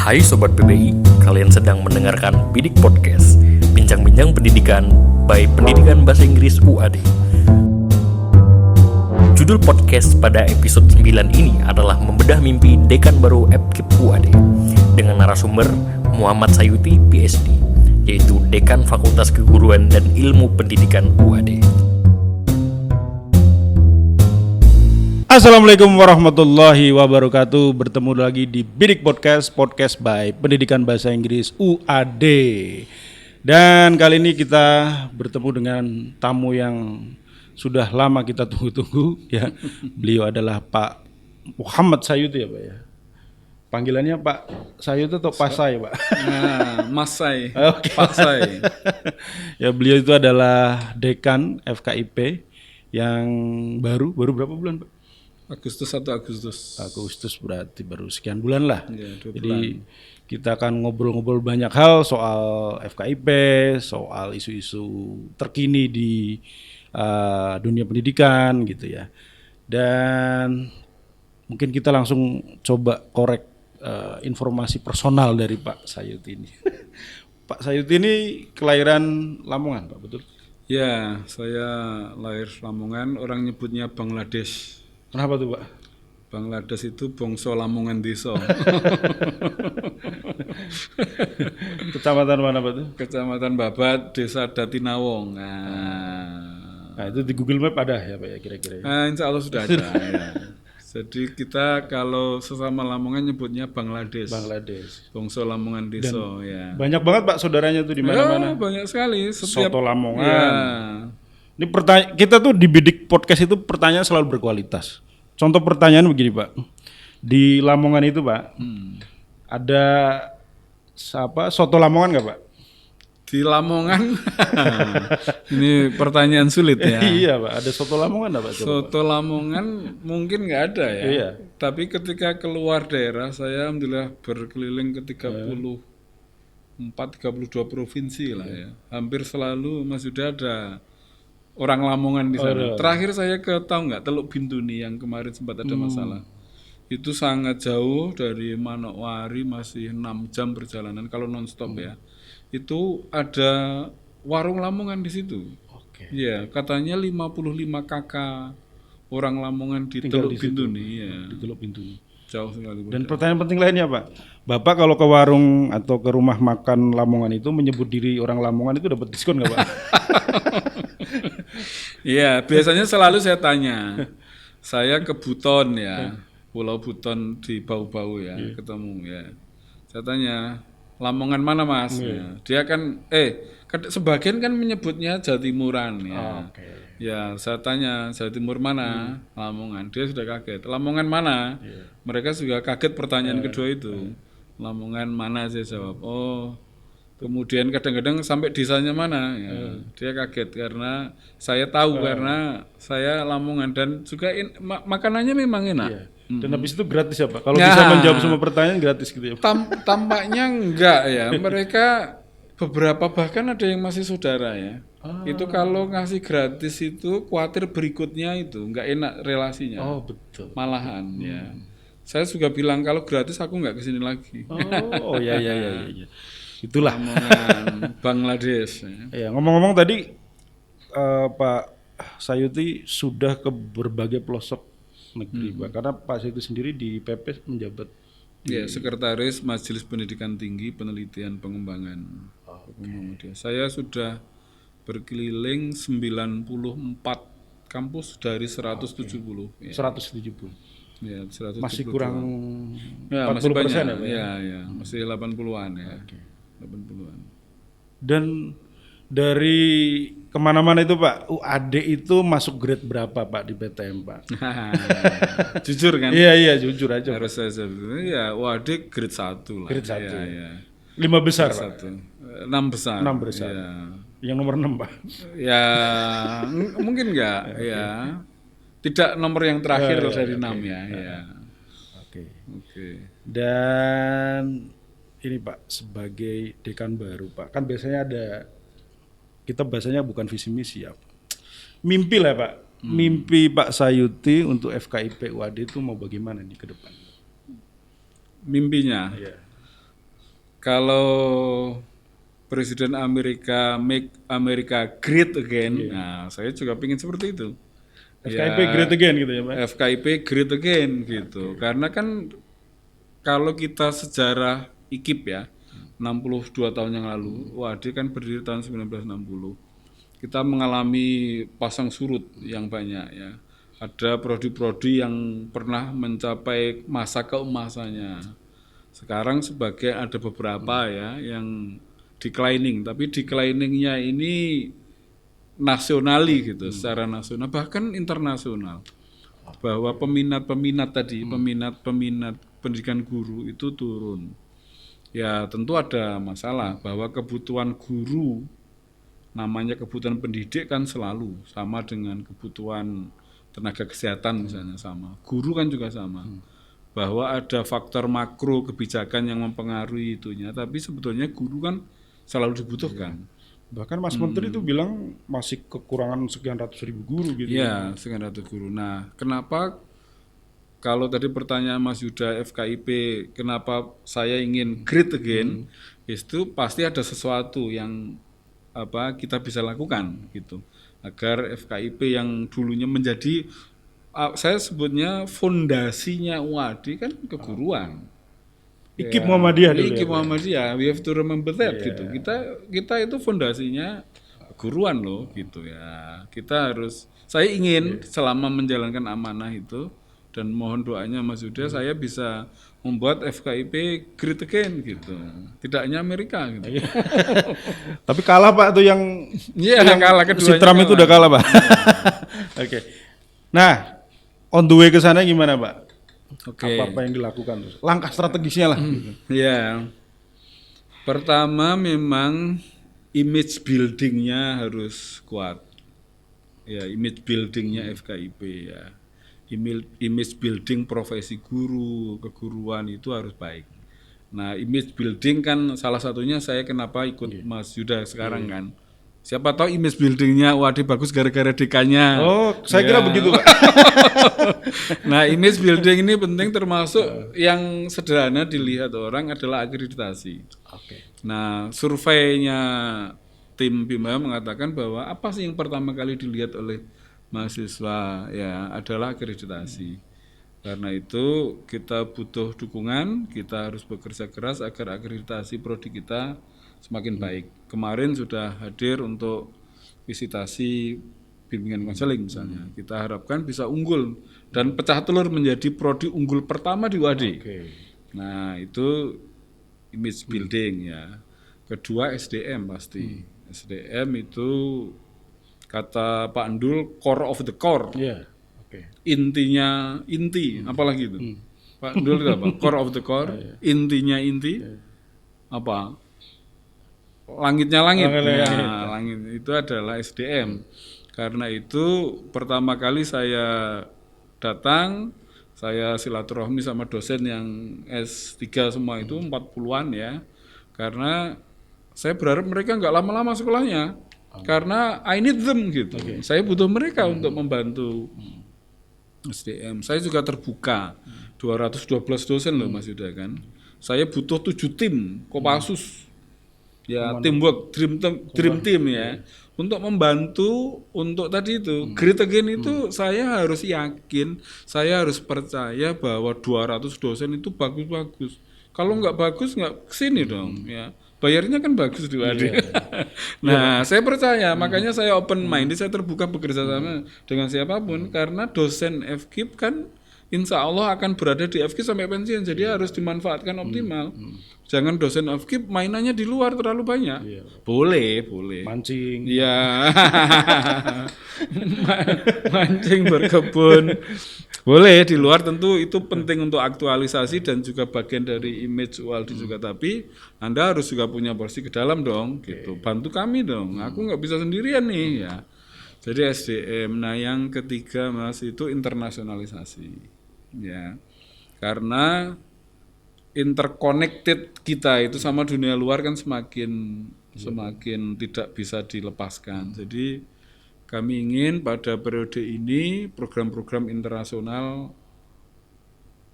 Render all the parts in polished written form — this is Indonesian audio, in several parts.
Hai Sobat PBI, kalian sedang mendengarkan Bidik Podcast, bincang-bincang pendidikan by Pendidikan Bahasa Inggris UAD. Judul podcast pada episode 9 ini adalah Membedah Mimpi Dekan Baru FKIP UAD dengan narasumber Muhammad Sayuti, PhD, yaitu Dekan Fakultas Keguruan dan Ilmu Pendidikan UAD. Assalamualaikum warahmatullahi wabarakatuh. Bertemu lagi di Bidik Podcast, podcast by Pendidikan Bahasa Inggris UAD. Dan kali ini kita bertemu dengan tamu yang sudah lama kita tunggu-tunggu ya. Beliau adalah Pak Muhammad Sayuti ya Pak ya. Panggilannya Pak Sayuti atau Pak Say Pak? Nah, Mas Say, Oke. Pak Say. Ya beliau itu adalah Dekan FKIP yang baru berapa bulan Pak? Agustus. Agustus berarti baru sekian bulan lah. Ya, 2 Jadi bulan. kita akan ngobrol-ngobrol banyak hal soal FKIP, soal isu-isu terkini di dunia pendidikan gitu ya. Dan mungkin kita langsung coba korek informasi personal dari Pak Sayuti ini. Pak Sayuti ini kelahiran Lamongan, Pak, betul? Ya, saya lahir Lamongan, orang nyebutnya Bangladesh. Kenapa tuh, Pak? Bangladesh itu bangsa Lamongan desa. Kecamatan mana, Pak tuh? Kecamatan Babat, Desa Datinawong. Nah, itu di Google Map ada ya, Pak ya kira-kira. Insya Allah sudah ada. Ya. Jadi kita kalau sesama Lamongan nyebutnya Bangladesh. Bangsa Lamongan desa. Ya. Banyak banget Pak saudaranya tuh di mana-mana. Ya, banyak sekali. Soto Lamongan. Ya. Ini kita tuh di Bidik Podcast itu pertanyaan selalu berkualitas. Contoh pertanyaan begini Pak, di Lamongan itu Pak, ada soto Lamongan nggak Pak? Di Lamongan, ini pertanyaan sulit ya. Iya Pak, ada soto Lamongan nggak Pak? Soto Lamongan mungkin nggak ada ya. Iya. Tapi ketika keluar daerah, saya alhamdulillah berkeliling ke 32 provinsi lah ya. Hampir selalu Mas Yuda ada orang Lamongan di sana. Terakhir saya tahu nggak Teluk Bintuni yang kemarin sempat ada masalah. Itu sangat jauh dari Manokwari, masih 6 jam perjalanan kalau nonstop ya. Itu ada warung Lamongan di situ. Oke. Ya, katanya 55 kakak orang Lamongan di Teluk Bintuni ya. Di Teluk Bintuni. Jauh sekali. Dan pertanyaan penting lainnya Pak, Bapak kalau ke warung atau ke rumah makan Lamongan itu menyebut diri orang Lamongan itu dapat diskon nggak Pak? Iya, biasanya selalu saya tanya. Saya ke Buton ya, Pulau Buton di Bau-Bau ya, ketemu ya. Saya tanya, Lamongan mana Mas? Ya, dia kan, sebagian kan menyebutnya Jawa Timuran ya. Ya, saya tanya Jawa Timur mana? Lamongan. Dia sudah kaget. Lamongan mana? Mereka juga kaget pertanyaan kedua itu. Lamongan mana? Saya jawab. Oh. Kemudian kadang-kadang sampai desanya mana? Ya, dia kaget karena saya tahu karena saya Lamongan dan juga makanannya memang enak. Iya. Dan habis itu gratis ya Pak? Kalau bisa menjawab semua pertanyaan gratis gitu ya Pak? Tampaknya enggak ya. Mereka beberapa bahkan ada yang masih saudara ya. Itu kalau ngasih gratis itu khawatir berikutnya itu enggak enak relasinya. Oh betul. Malahan ya. Saya juga bilang kalau gratis aku enggak kesini lagi. Oh ya. Itulah Bangladesh. Ya, ngomong-ngomong tadi Pak Sayuti sudah ke berbagai pelosok negeri Pak. Karena Pak Sayuti sendiri di PP menjabat Sekretaris Majelis Pendidikan Tinggi Penelitian Pengembangan. Saya sudah berkeliling 94 kampus dari 170. Ya. 170. Ya, 170. Masih kurang ya, 40% masih banyak, ya Pak? Ya, masih 80-an ya. 80-an. Dan dari kemana-mana itu Pak, UAD itu masuk grade berapa Pak di PTM Pak? Jujur kan? Iya, jujur aja. Harus saya ya, UAD grade 1 lah. Grade 1. Ya. 5 besar Pak? 6 besar. 6 besar. Ya. Yang nomor 6 Pak? Ya, mungkin enggak ya. Tidak nomor yang terakhir dari 6 ya. Oke. Dan ini Pak, sebagai dekan baru Pak, kan biasanya kita bahasanya bukan visi misi ya. Mimpi lah Pak, mimpi Pak Sayuti untuk FKIP UAD itu mau bagaimana nih ke depan? Mimpinya? Iya. kalau Presiden Amerika make America great again, nah saya juga ingin seperti itu. FKIP great again gitu ya Pak? FKIP great again gitu. Karena kan kalau kita sejarah IKIP ya, 62 tahun yang lalu, WAD kan berdiri tahun 1960. Kita mengalami pasang surut yang banyak ya. Ada prodi-prodi yang pernah mencapai masa keemasannya. Sekarang sebagai ada beberapa ya yang declining, tapi decliningnya ini nasionali gitu, secara nasional bahkan internasional. Bahwa peminat tadi, peminat pendidikan guru itu turun. Ya tentu ada masalah bahwa kebutuhan guru, namanya kebutuhan pendidik kan selalu sama dengan kebutuhan tenaga kesehatan misalnya sama. Guru kan juga sama. Bahwa ada faktor makro kebijakan yang mempengaruhi itunya, tapi sebetulnya guru kan selalu dibutuhkan. Bahkan Mas Menteri itu bilang masih kekurangan sekian ratus ribu guru gitu. Iya, sekian ratus guru. Nah, kenapa kalau tadi pertanyaan Mas Yuda FKIP, kenapa saya ingin great again? Itu pasti ada sesuatu yang kita bisa lakukan gitu. Agar FKIP yang dulunya menjadi saya sebutnya fondasinya UAD kan keguruan. IKIP Muhammadiyah dulu. IKIP Muhammadiyah, we have to remember that gitu. Kita itu fondasinya keguruan loh gitu ya. Saya ingin selama menjalankan amanah itu dan mohon doanya Mas Yuda saya bisa membuat FKIP great again gitu. Tidak hanya Amerika gitu. Tapi kalah Pak tuh yang kalah keduanya. si Trump itu udah kalah Pak. Oke. Nah, on the way ke sana gimana Pak? Apa yang dilakukan terus? Langkah strategisnya lah. Ya, pertama memang image buildingnya harus kuat. Ya, image buildingnya FKIP ya. Image building profesi guru, keguruan itu harus baik. Nah, image building kan salah satunya saya kenapa ikut Mas Yuda sekarang kan. Siapa tahu image buildingnya waduh bagus gara-gara dekannya. Oh, saya kira begitu Pak. Nah, image building ini penting termasuk yang sederhana dilihat orang adalah akreditasi. Nah, surveinya tim Bima mengatakan bahwa apa sih yang pertama kali dilihat oleh mahasiswa ya adalah akreditasi. Karena itu kita butuh dukungan, kita harus bekerja keras agar akreditasi prodi kita semakin baik. Kemarin sudah hadir untuk visitasi bimbingan konseling misalnya. Kita harapkan bisa unggul dan pecah telur menjadi prodi unggul pertama di UAD. Nah, itu image building ya. Kedua SDM pasti. SDM itu kata Pak Endul core of the core. Intinya inti, apalagi itu. Pak Endul itu apa? Core of the core, intinya inti. Apa? Langitnya langit. Langit itu adalah SDM. Karena itu pertama kali saya datang, saya silaturahmi sama dosen yang S3 semua itu 40-an ya. Karena saya berharap mereka nggak lama-lama sekolahnya. Karena I need them gitu. Saya butuh mereka untuk membantu SDM. Saya juga terbuka. 212 dosen loh Mas Yuda kan. Saya butuh 7 tim Kopassus. Ya, teamwork, dream team ya. Untuk membantu untuk tadi itu. Great again itu saya harus yakin, saya harus percaya bahwa 200 dosen itu bagus-bagus. Kalau nggak bagus nggak kesini dong ya. Bayarnya kan bagus di UAD. Nah, saya percaya, makanya saya open minded, saya terbuka bekerja sama dengan siapapun karena dosen FKIP kan insya Allah akan berada di FKIP sampai pensiun, jadi harus dimanfaatkan optimal. Jangan dosen FKIP mainannya di luar terlalu banyak. Boleh. Mancing. Iya. Mancing, berkebun. Boleh di luar, tentu itu penting untuk aktualisasi dan juga bagian dari image UAD juga, tapi Anda harus juga punya porsi ke dalam dong, gitu. Bantu kami dong. Aku nggak bisa sendirian nih ya. Jadi SDM. Nah, yang ketiga Mas itu internasionalisasi. Ya. Karena interconnected kita itu sama dunia luar kan semakin tidak bisa dilepaskan. Jadi kami ingin pada periode ini program-program internasional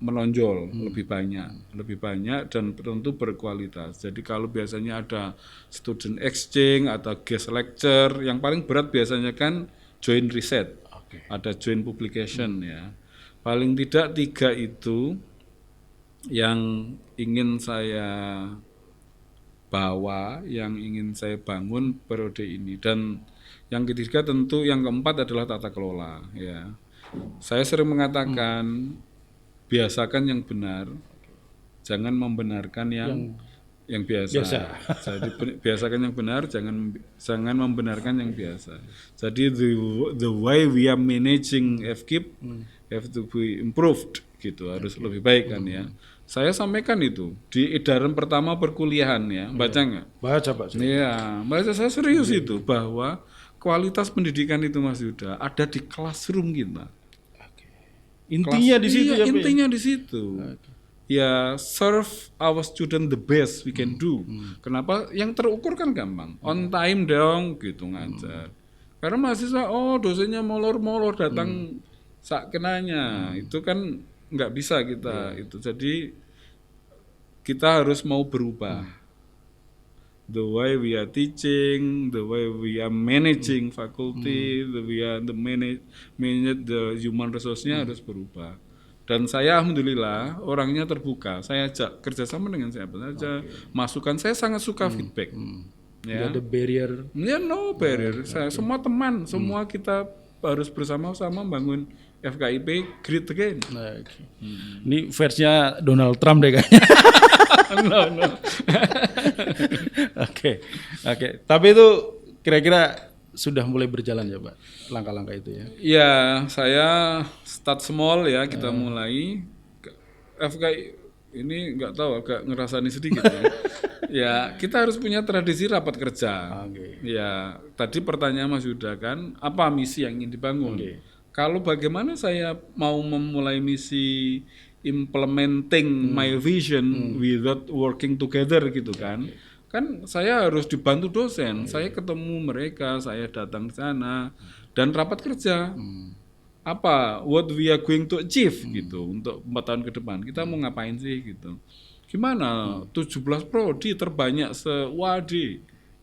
menonjol lebih banyak dan tentu berkualitas. Jadi kalau biasanya ada student exchange atau guest lecture, yang paling berat biasanya kan joint research, ada joint publication ya. Paling tidak 3 itu yang ingin saya bawa, yang ingin saya bangun periode ini. Dan yang ketiga tentu yang keempat adalah tata kelola ya. Saya sering mengatakan biasakan yang benar, jangan membenarkan yang biasa. Jadi biasakan yang benar, jangan membenarkan yang biasa. Jadi the way we are managing FKIP have to be improved gitu, harus lebih baik kan ya. Saya sampaikan itu di edaran pertama perkuliahan ya, baca nggak? Baca Pak. Iya, baca, saya serius itu bahwa kualitas pendidikan itu Mas Yuda ada di classroom kita. Intinya di situ ya, Pak. Intinya di situ. Ya, serve our student the best we can do. Kenapa? Yang terukur kan gampang. On time dong gitu ngajar. Karena mahasiswa dosennya molor-molor datang sak kenanya. Itu kan nggak bisa kita itu. Jadi kita harus mau berubah. The way we are teaching, the way we are managing faculty, the way we are manage the human resource-nya harus berubah. Dan saya alhamdulillah orangnya terbuka. Saya ajak kerjasama dengan siapa saja. Masukan, saya sangat suka feedback. Ya. Tidak ada barrier. Ya, no barrier. Saya semua teman, semua kita harus bersama-sama bangun FKIP Great Again. Ini versinya Donald Trump deh kayaknya. No. Oke. Tapi itu kira-kira sudah mulai berjalan ya Pak, langkah-langkah itu ya? Ya, saya start small ya, kita mulai. FKI ini nggak tahu, agak ngerasani sedikit ya. Ya, kita harus punya tradisi rapat kerja. Ya, tadi pertanyaan Mas Yuda kan, apa misi yang ingin dibangun? Kalau bagaimana saya mau memulai misi implementing my vision without working together gitu kan. Kan saya harus dibantu dosen, saya ketemu mereka, saya datang ke sana dan rapat kerja. Apa what we are going to achieve gitu untuk 4 tahun ke depan. Kita mau ngapain sih gitu. Gimana 17 prodi terbanyak se-UAD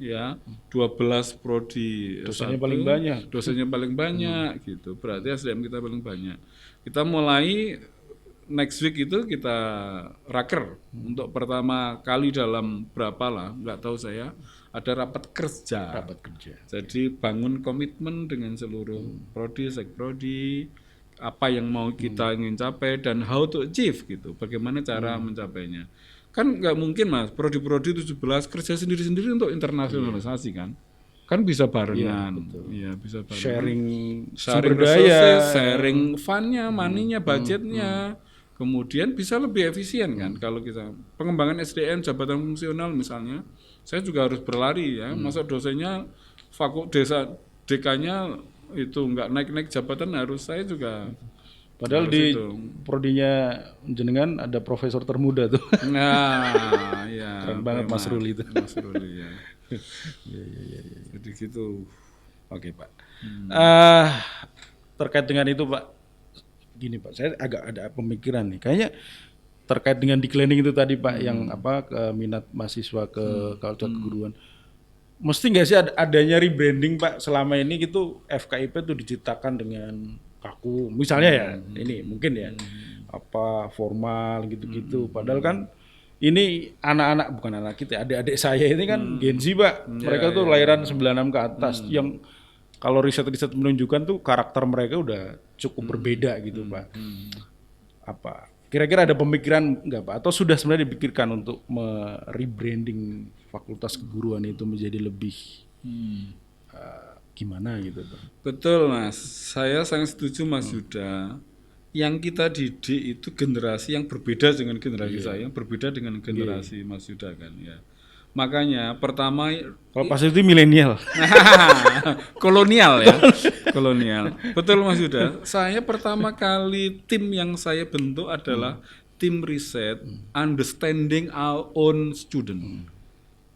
ya, 12 prodi dosennya paling banyak. Dosennya paling banyak gitu. Berarti SDM kita paling banyak. Kita mulai next week itu kita raker untuk pertama kali dalam berapa lah, nggak tahu saya, ada rapat kerja. Jadi bangun komitmen dengan seluruh prodi, sekprodi, apa yang mau kita ingin capai dan how to achieve gitu. Bagaimana cara mencapainya. Kan nggak mungkin Mas, prodi-prodi 17 kerja sendiri-sendiri untuk internasionalisasi kan. Kan bisa barengan. Iya, bisa barengan. Sharing sumber daya, sharing fund-nya, money-nya, budgetnya. Kemudian bisa lebih efisien kan kalau kita pengembangan SDM jabatan fungsional misalnya, saya juga harus berlari ya, masa dosennya DK-nya itu nggak naik-naik jabatan, harus saya juga. Padahal di prodinya jenengan ada profesor termuda tuh. Nah, ya. Keren banget Mas Ruli itu. Mas Ruli ya. Iya. Jadi gitu. Oke Pak. Terkait dengan itu Pak, gini Pak, saya agak ada pemikiran nih. Kayaknya terkait dengan declining itu tadi Pak, yang minat mahasiswa ke culture keguruan. Mesti nggak sih adanya rebranding Pak selama ini gitu, FKIP itu diciptakan dengan kaku. Misalnya ya, ini mungkin ya, apa formal gitu-gitu. Padahal kan ini anak-anak, bukan anak kita, adik-adik saya ini kan Gen Z Pak. Mereka tuh lahiran 96 ke atas, yang kalau riset-riset menunjukkan tuh karakter mereka udah cukup berbeda gitu Pak. Apa kira-kira ada pemikiran nggak Pak? Atau sudah sebenarnya dipikirkan untuk rebranding fakultas keguruan itu menjadi lebih gimana gitu Pak? Betul Mas, saya sangat setuju Mas Yuda. Yang kita didik itu generasi yang berbeda dengan generasi saya, berbeda dengan generasi Mas Yuda kan ya. Makanya pertama, kalau pas itu milenial. Kolonial ya. Kolonial. Betul Mas Yuda. Saya pertama kali tim yang saya bentuk adalah tim riset understanding our own student.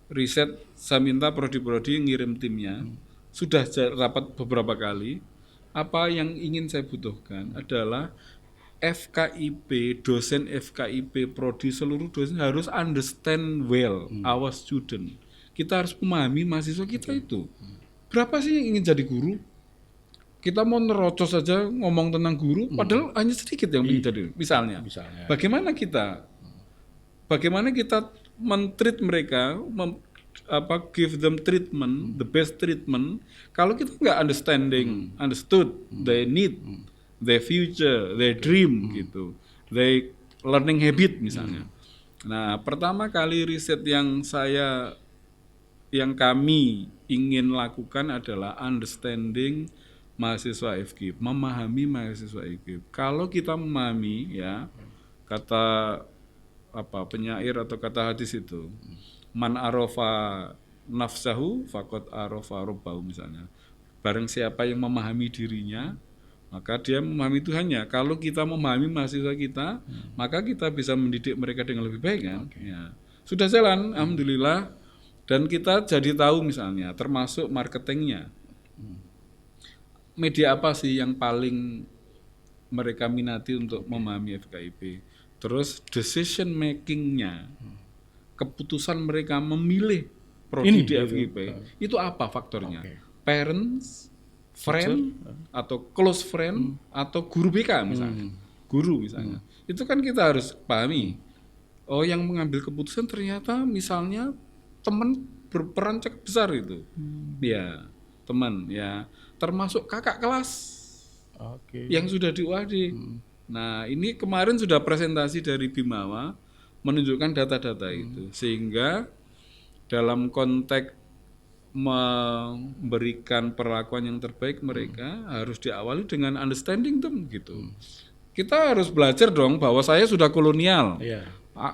Riset saya minta prodi-prodi ngirim timnya. Sudah rapat beberapa kali. Apa yang ingin saya butuhkan adalah FKIP, dosen FKIP, prodi seluruh dosen harus understand well our student. Kita harus memahami mahasiswa kita itu. Berapa sih yang ingin jadi guru? Kita mau nerocos saja ngomong tentang guru, padahal hanya sedikit yang ingin jadi. Misalnya, bagaimana kita men-treat mereka, give them treatment, the best treatment. Kalau kita nggak understood their need, their future, their dream gitu, their learning habit misalnya. Nah, pertama kali riset yang kami ingin lakukan adalah understanding mahasiswa FKIP, memahami mahasiswa FKIP. Kalau kita memahami, ya, kata penyair atau kata hadis itu, man arofa nafsahu faqad arofa rabbahu misalnya. Barang siapa yang memahami dirinya, maka dia memahami Tuhannya. Kalau kita memahami mahasiswa kita, maka kita bisa mendidik mereka dengan lebih baik kan. Ya. Sudah jalan, alhamdulillah. Dan kita jadi tahu misalnya, termasuk marketingnya. Media apa sih yang paling mereka minati untuk memahami FKIP? Terus decision making-nya, keputusan mereka memilih prodi di FKIP, itu apa faktornya? Parents, friend, atau close friend, atau guru BK misalnya. Guru misalnya. Itu kan kita harus pahami. Oh, yang mengambil keputusan ternyata misalnya teman berperan cukup besar itu. Ya, teman ya. Termasuk kakak kelas yang sudah di UAD. Nah, ini kemarin sudah presentasi dari Bimawa menunjukkan data-data itu. Sehingga dalam konteks memberikan perlakuan yang terbaik mereka harus diawali dengan understanding them gitu. Kita harus belajar dong bahwa saya sudah kolonial.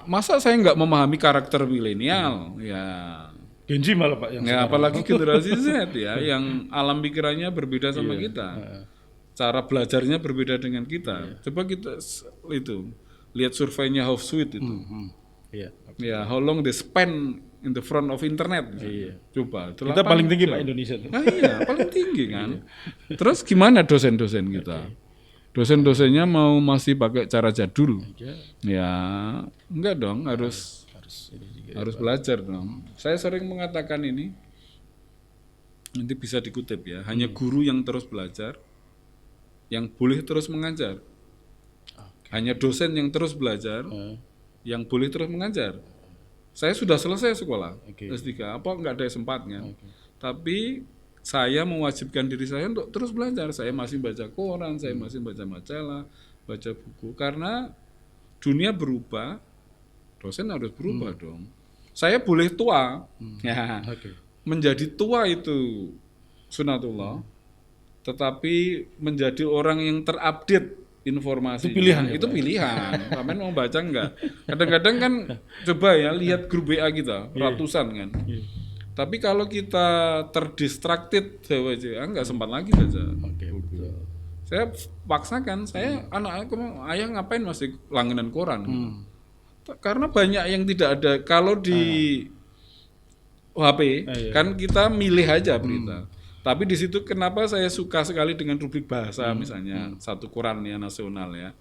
Masa saya nggak memahami karakter milenial? Ya. Gen Z malah Pak yang ya, apalagi generasi Z ya, yang alam pikirannya berbeda sama kita. Cara belajarnya berbeda dengan kita. Coba kita lihat surveinya Hovesuite itu. Ya, how long they spend in the front of internet. Coba. Kita paling tinggi Pak Indonesia tuh. Nah, iya, paling tinggi kan. Terus gimana dosen-dosen kita? Dosen-dosennya mau masih pakai cara jadul? Ya, enggak dong, harus belajar dong. Saya sering mengatakan ini, nanti bisa dikutip ya, hanya guru yang terus belajar, yang boleh terus mengajar. Hanya dosen yang terus belajar, yang boleh terus mengajar. Saya sudah selesai sekolah, S3, enggak ada sempatnya. Tapi saya mewajibkan diri saya untuk terus belajar. Saya masih baca koran, saya masih baca majalah, baca buku. Karena dunia berubah, dosen harus berubah dong. Saya boleh tua, menjadi tua itu sunatullah, tetapi menjadi orang yang terupdate informasi itu pilihan. Kamen mau baca enggak? Kadang-kadang kan coba ya lihat grup WA kita ratusan kan. Tapi kalau kita terdistracted enggak sempat lagi baca. Saya paksakan, ayah ngapain masih langganan koran? Karena banyak yang tidak ada. Kalau di HP kan kita milih aja berita. Tapi di situ kenapa saya suka sekali dengan rubrik bahasa misalnya satu koran ya nasional ya.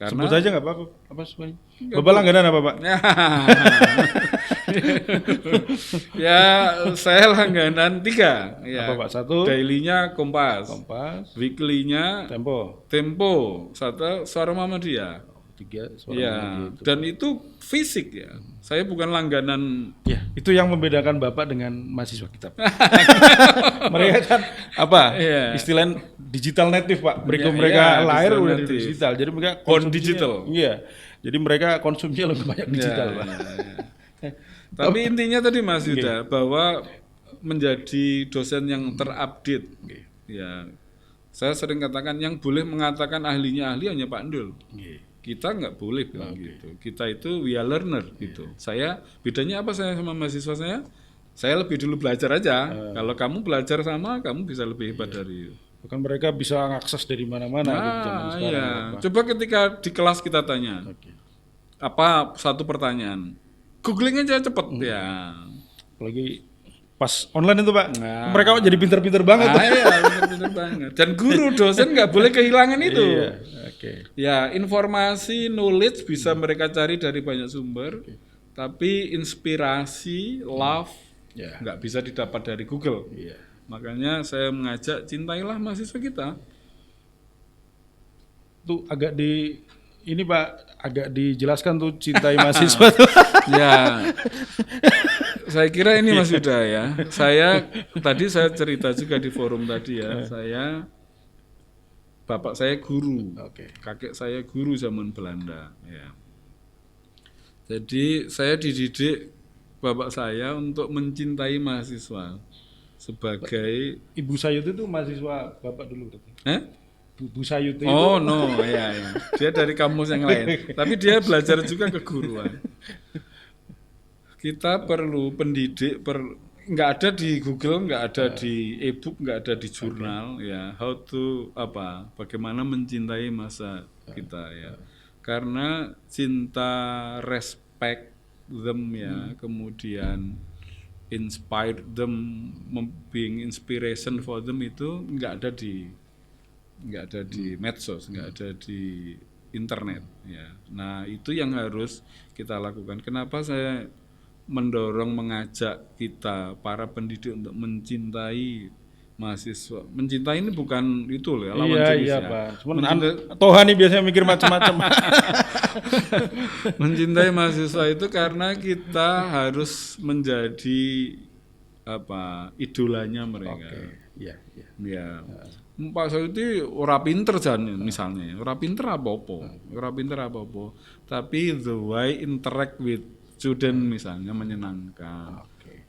Karena sebut aja nggak apa-apa. Apa sebenarnya? Bapak langganan apa Pak? Ya saya langganan 3. Ya. Apa Pak? Satu. Daily-nya Kompas. Weekly-nya Tempo. Satu Suara Muhammadiyah. 3 suara ya, dan itu fisik ya. Saya bukan langganan. Ya, itu yang membedakan Bapak dengan mahasiswa kita. Mereka kan istilah digital native Pak. Mereka lahir udah di digital. Jadi mereka digital. Iya. Jadi mereka konsumsinya lebih banyak digital Pak. Tapi intinya tadi Mas Yuda bahwa menjadi dosen yang terupdate. Ya. Saya sering katakan yang boleh mengatakan ahlinya ahli hanya Pak Ndul. Kita nggak boleh bilang gitu. Kita itu we are learner gitu. Saya bedanya apa saya sama mahasiswa saya? Saya lebih dulu belajar aja. Kalau kamu belajar sama, kamu bisa lebih hebat dari. Bahkan mereka bisa mengakses dari mana-mana gitu zaman sekarang. Coba ketika di kelas kita tanya, apa satu pertanyaan, googling aja cepet ya. Apalagi pas online itu Pak, mereka jadi pinter-pinter banget. Iya, pinter-pinter banget. Dan guru dosen nggak boleh kehilangan itu. Oke. Ya, informasi, knowledge bisa mereka cari dari banyak sumber, tapi inspirasi, love Ya. nggak bisa didapat dari Google. Iya. Makanya saya mengajak cintailah mahasiswa kita. Tuh agak ini Pak, agak dijelaskan tuh cintai mahasiswa tuh. Ya, saya kira ini Mas Yuda ya. Tadi saya cerita juga di forum tadi ya. Bapak saya guru, Oke. kakek saya guru zaman Belanda. Ya. Jadi saya dididik bapak saya untuk mencintai mahasiswa sebagai. Ibu Sayuti itu mahasiswa Bapak dulu berarti. Bu Sayuti Oh no, ya. Dia dari kampus yang lain. Tapi dia belajar juga keguruan. Kita perlu pendidik, nggak ada di Google, nggak ada di e-book, nggak ada di jurnal, ya. Bagaimana mencintai masa kita, ya. Karena cinta, respect them, ya, kemudian inspire them, being inspiration for them itu nggak ada di medsos, nggak ada di internet, ya. Nah itu yang harus kita lakukan. Kenapa saya mengajak kita para pendidik untuk mencintai mahasiswa. Mencintai ini bukan itu loh, lawan jenis iya, ya. Pak. Cuman Toha nih biasanya mikir macam-macam. Mencintai mahasiswa itu karena kita harus menjadi idolanya mereka. Iya. Ya. Pak Sayuti ora pinter jan misalnya, ora pinter apa-apa. Tapi the way interact with student misalnya menyenangkan.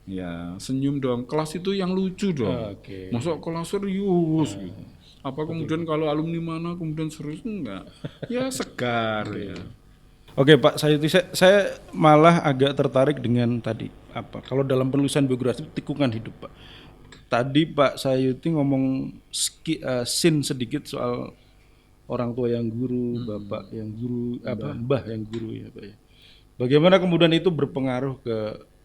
Ya, senyum dong. Kelas itu yang lucu dong. Masuk kelas serius gitu. Apa kemudian kalau alumni mana kemudian serius enggak? Ya segar ya. Oke Pak Sayuti, saya malah agak tertarik dengan tadi kalau dalam penulisan biografi tikungan hidup Pak. Tadi Pak Sayuti ngomong scene sedikit soal orang tua yang guru, bapak yang guru, mbah yang guru ya Pak ya. Bagaimana kemudian itu berpengaruh ke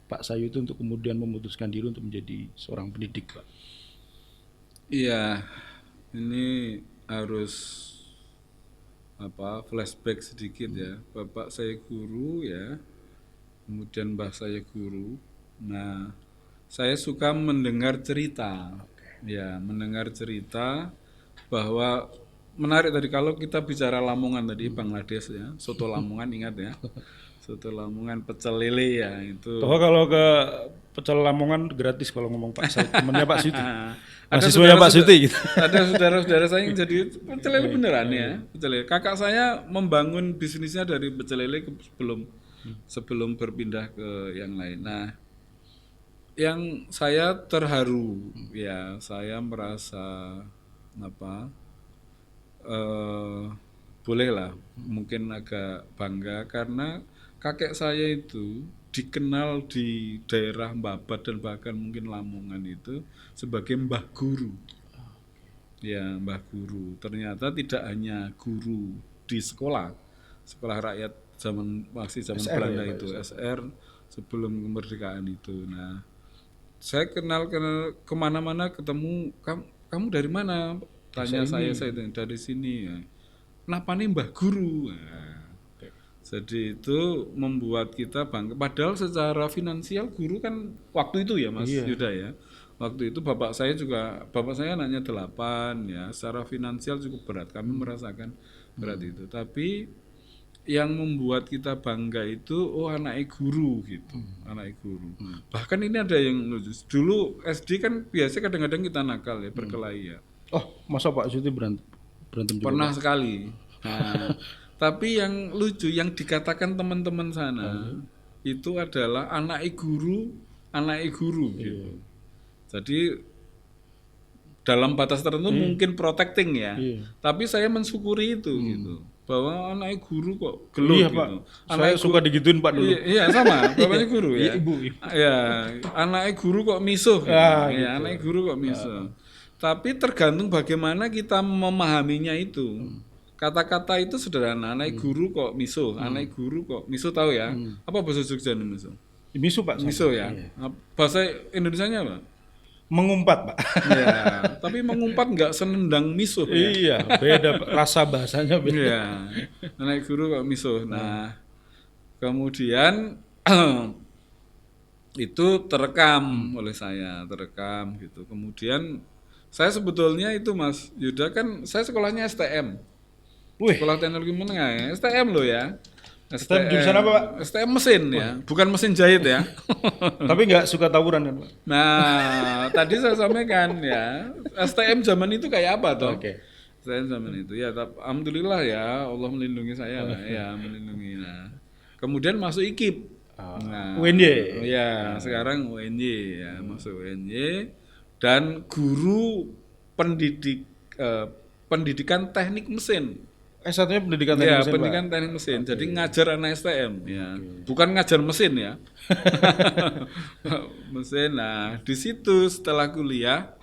Pak Sayuti untuk kemudian memutuskan diri untuk menjadi seorang pendidik Pak? Iya, ini harus flashback sedikit ya. Bapak saya guru ya, kemudian mbah saya guru. Nah, saya suka mendengar cerita, ya mendengar cerita bahwa menarik tadi kalau kita bicara Lamongan tadi Bangladesh ya, soto Lamongan ingat ya, soto Lamongan pecel lele ya itu. Toh kalau ke pecel Lamongan gratis kalau ngomong Pak Sayuti, temannya Pak Sayuti, mahasiswanya Pak Sayuti gitu. Ada saudara-saudara saya yang jadi pecel lele beneran ya, pecel lele. Kakak saya membangun bisnisnya dari pecel lele sebelum berpindah ke yang lain. Nah, yang saya terharu ya, saya merasa bolehlah mungkin agak bangga karena kakek saya itu dikenal di daerah Babat dan bahkan mungkin Lamongan itu sebagai Mbah Guru. Ya, Mbah Guru. Ternyata tidak hanya guru di sekolah rakyat masih zaman Belanda ya, itu SR sebelum kemerdekaan itu. Nah, saya kenal kemana-mana ketemu kamu dari mana? Tanya saya dari sini ya. Kenapa nih Mbah Guru? Nah, jadi itu membuat kita bangga. Padahal secara finansial guru kan waktu itu ya Mas Yuda ya. Waktu itu bapak saya anaknya 8 ya. Secara finansial cukup berat. Kami merasakan berat itu. Tapi yang membuat kita bangga itu anaknya guru gitu. Anaknya guru. Bahkan ini ada yang lucu. Dulu SD kan biasa kadang-kadang kita nakal ya, berkelahi ya. Oh, masa Pak Sayuti berantem juga? Pernah sekali. Nah, tapi yang lucu yang dikatakan teman-teman sana itu adalah anak guru gitu. Jadi dalam batas tertentu mungkin protecting ya. Tapi saya mensyukuri itu gitu. Bahwa anak guru kok gelut gitu. Pak. Saya suka digituin Pak dulu. Iya sama, bapaknya guru ya. Ibu. Ya, anak guru kok misuh. Gitu. Ya, anak guru kok misuh. Tapi tergantung bagaimana kita memahaminya itu. Kata-kata itu sederhana, anak guru kok misuh, anak guru kok misuh tahu ya? Apa bahasa Jogja nih misuh? Misuh Pak. Misuh ya. Bahasa Indonesianya apa? Mengumpat, Pak. Ya, tapi mengumpat nggak senendang misuh ya. Iya, beda Pak. Rasa bahasanya beda. Iya, naik guru kok misuh. Nah, kemudian itu terekam oleh saya, terekam gitu. Kemudian saya sebetulnya itu Mas Yuda kan saya sekolahnya STM, Wih, Sekolah Teknologi Menengah ya, STM loh ya. STM jurusan apa, Pak? STM mesin ya, bukan mesin jahit ya. Tapi nggak suka tawuran kan, Pak? Nah, tadi saya sampaikan ya, STM zaman itu kayak apa toh? Oke. STM zaman itu ya, alhamdulillah ya, Allah melindungi saya lah, ya melindungi. Nah, kemudian masuk IKIP. Nah, UNY. ya, sekarang UNY ya, masuk UNY dan guru pendidikan teknik mesin. S1-nya pendidikan Ya, teknik mesin, pendidikan Pak. teknik mesin. Jadi ngajar anak STM ya. Bukan ngajar mesin ya. Mesin. Nah, di situ setelah kuliah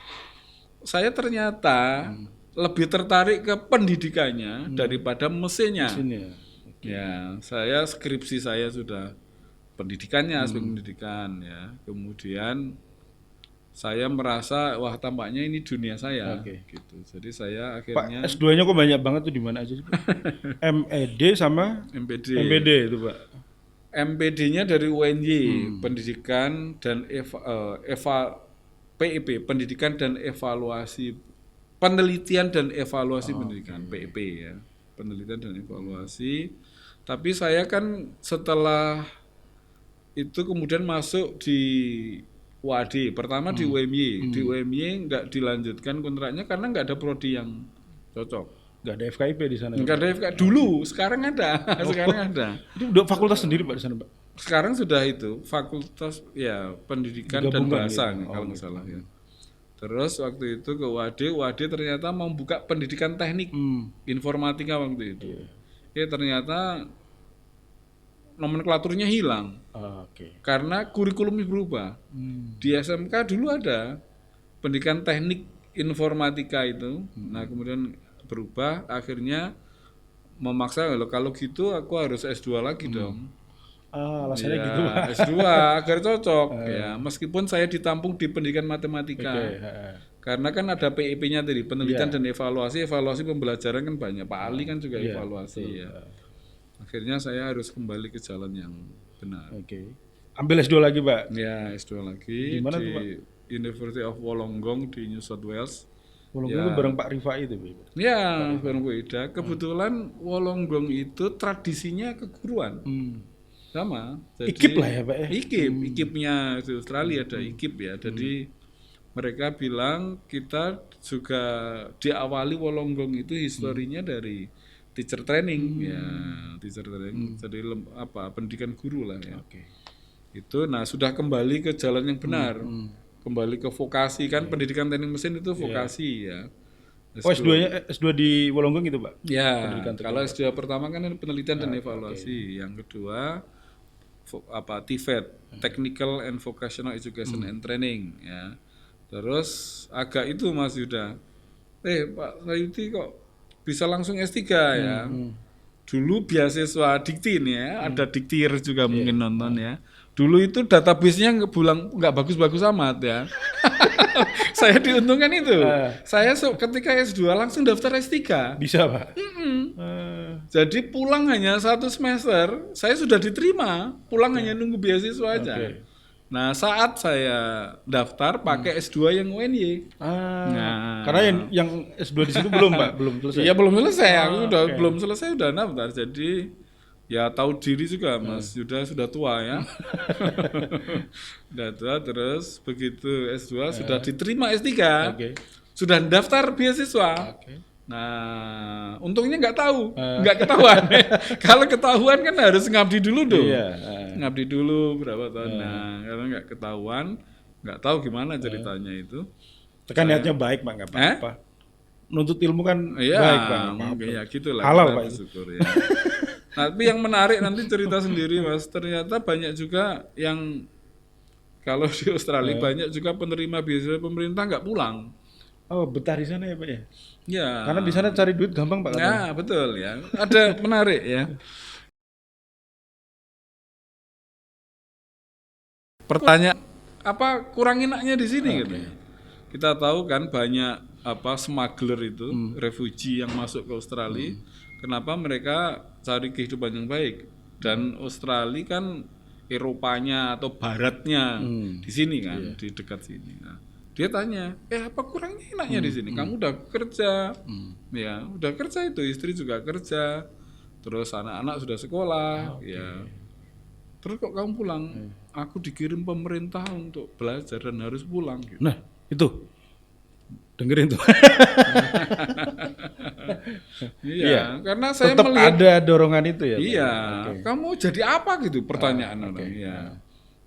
saya ternyata lebih tertarik ke pendidikannya daripada mesinnya. Sini ya. Ya, saya skripsi saya sudah pendidikannya, aspek pendidikan ya. Kemudian saya merasa wah tampaknya ini dunia saya Oke. gitu. Jadi saya Pak, akhirnya S2-nya kok banyak banget tuh di mana aja sih, Pak? MED sama MPD. MPD itu, Pak. MPD-nya dari UNY, Pendidikan dan PIP, Pendidikan dan Evaluasi Penelitian dan Evaluasi Pendidikan, PIP ya. Penelitian dan Evaluasi. Tapi saya kan setelah itu kemudian masuk di UAD, pertama di UMY. Di UMY nggak dilanjutkan kontraknya karena nggak ada prodi yang cocok. Nggak ada FKIP di sana. Nggak ada FK dulu, sekarang ada, sekarang ada. Itu udah fakultas sendiri, Pak, di sana, Pak. Sekarang sudah itu fakultas ya pendidikan dan Digabungkan bahasa gitu. kalau nggak salah ya. Terus waktu itu ke UAD ternyata mau buka pendidikan teknik informatika waktu itu. Ya ternyata nomenklaturnya hilang Oke. karena kurikulumnya berubah. Di SMK dulu ada pendidikan teknik informatika itu. Nah, kemudian berubah akhirnya memaksa kalau gitu aku harus S2 lagi dong. Alasannya Ya, gitu, Pak. S2 agar cocok ya. Meskipun saya ditampung di pendidikan matematika. Oke. Karena kan ada PIP-nya tadi, penelitian dan evaluasi pembelajaran kan banyak. Pak Ali kan juga evaluasi ya. Akhirnya saya harus kembali ke jalan yang benar. Oke. Ambil S2 lagi, Pak. Ya, S2 lagi Di mana di tuh, Pak? University of Wollongong di New South Wales. Walaupun itu bareng Pak Rifai itu, Pak. Ya, bareng Bu Ida. Kebetulan Wollongong itu tradisinya keguruan. Sama. Jadi, IKIP lah ya, Pak ya. IKIP-nya di Australia ada IKIP ya. Jadi mereka bilang kita juga diawali Wollongong itu historinya dari teacher training ya, teacher training. Jadi pendidikan guru lah ya. Oke. Itu nah sudah kembali ke jalan yang benar. Kembali ke vokasi kan pendidikan teknik mesin itu vokasi ya. Oh, S2 di Wollongong itu, Pak? Ya, kalau S2 pertama kan penelitian dan evaluasi. Yang kedua TVET, Technical and Vocational Education and Training ya. Terus agak itu Mas Yuda. Pak Sayuti kok bisa langsung S3 ya. Dulu beasiswa Dikti nih ya, ada Diktir juga mungkin nonton ya. Dulu itu database-nya nggak bagus-bagus amat ya. Saya diuntungkan itu. Saya ketika S2 langsung daftar S3. Bisa, Pak? Jadi pulang hanya 1 semester, saya sudah diterima. Pulang hanya nunggu beasiswa aja. Nah, saat saya daftar pakai S2 yang UNY. Nah, karena yang S2 di situ belum, Pak, belum selesai. Iya, belum selesai. Aku belum selesai udah daftar. Jadi ya tahu diri juga Mas sudah tua ya. Sudah tua terus begitu S2 sudah diterima S3. Sudah daftar beasiswa. Nah, untungnya nggak tahu, nggak ketahuan. Kalau ketahuan kan harus ngabdi dulu dong. Ngabdi dulu berapa tahun. Nah, karena nggak ketahuan, nggak tahu gimana ceritanya itu. Tekan niatnya baik, Pak, nggak apa-apa. Nuntut ilmu kan Iya, baik, Pak. ya gitulah. Halal, kita Pak. bersyukur, ya. Tapi yang menarik nanti cerita sendiri Mas, ternyata banyak juga yang kalau di Australia banyak juga penerima beasiswa pemerintah nggak pulang. Oh, betah di sana ya, Pak ya? Ya. Karena di sana cari duit gampang, Pak. Ya, betul ya. Ada menarik ya. Pertanyaan apa kurang enaknya di sini gitu. kita tahu kan banyak smuggler itu, refugee yang masuk ke Australia. Kenapa mereka cari kehidupan yang baik? Dan Australia kan Eropanya atau Baratnya di sini kan, di dekat sini. Nah, dia tanya, apa kurangnya enaknya di sini? Kamu udah kerja, ya udah kerja itu, istri juga kerja, terus anak-anak sudah sekolah, ya. Terus kok kamu pulang? Aku dikirim pemerintah untuk belajar dan harus pulang. Gitu. Nah, itu dengerin tuh. Iya, karena saya Tetap melihat ada dorongan itu ya. iya, Oke. kamu jadi apa gitu pertanyaan orang. Iya.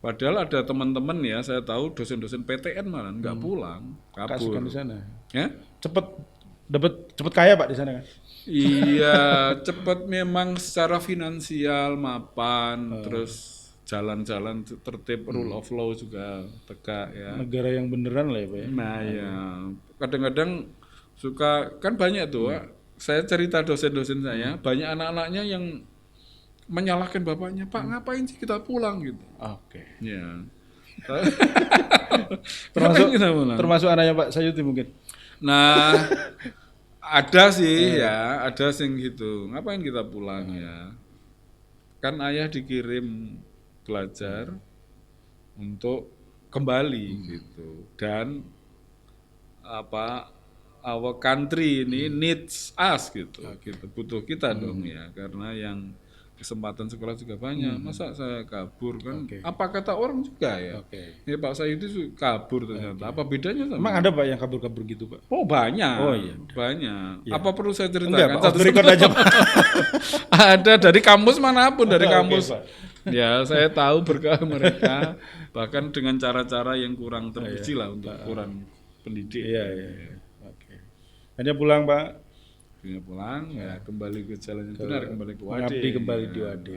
Padahal ada teman-teman ya, saya tahu dosen-dosen PTN malah nggak pulang, kabur. Kasihkan di sana. Ya? Cepet kaya Pak di sana kan. Iya, cepat memang secara finansial mapan, terus jalan-jalan tertib, rule of law juga tegak ya. Negara yang beneran lah ya Pak ya. Nah ya, kadang-kadang suka kan banyak tuh, Pak. Saya cerita dosen-dosen saya, banyak anak-anaknya yang menyalahkan bapaknya, Pak ngapain sih kita pulang gitu. Oke. Ya. Termasuk anaknya Pak Sayuti mungkin. Nah, ada sih ya, ada sing gitu. Ngapain kita pulang ya? Kan ayah dikirim belajar untuk kembali gitu. Dan our country ini needs us gitu. Gitu. Butuh kita dong ya, karena yang kesempatan sekolah juga banyak. Masa saya kabur kan? Apa kata orang juga ya? Ya Pak Sayuti kabur ternyata. Apa bedanya sama? Emang ada Pak yang kabur-kabur gitu Pak? Oh banyak. Oh iya. Banyak. Apa perlu saya Enggak ceritakan? Pak, off the record aja Pak. Ada dari kampus manapun, dari Oke, kampus. Pak. Ya saya tahu berkah mereka. Bahkan dengan cara-cara yang kurang terpuji lah untuk kurang pendidik. Iya. Oke. Hanya pulang Pak. Punya pulang ya kembali ke jalan yang benar, kembali ke Wade. Mengabdi kembali di Wade.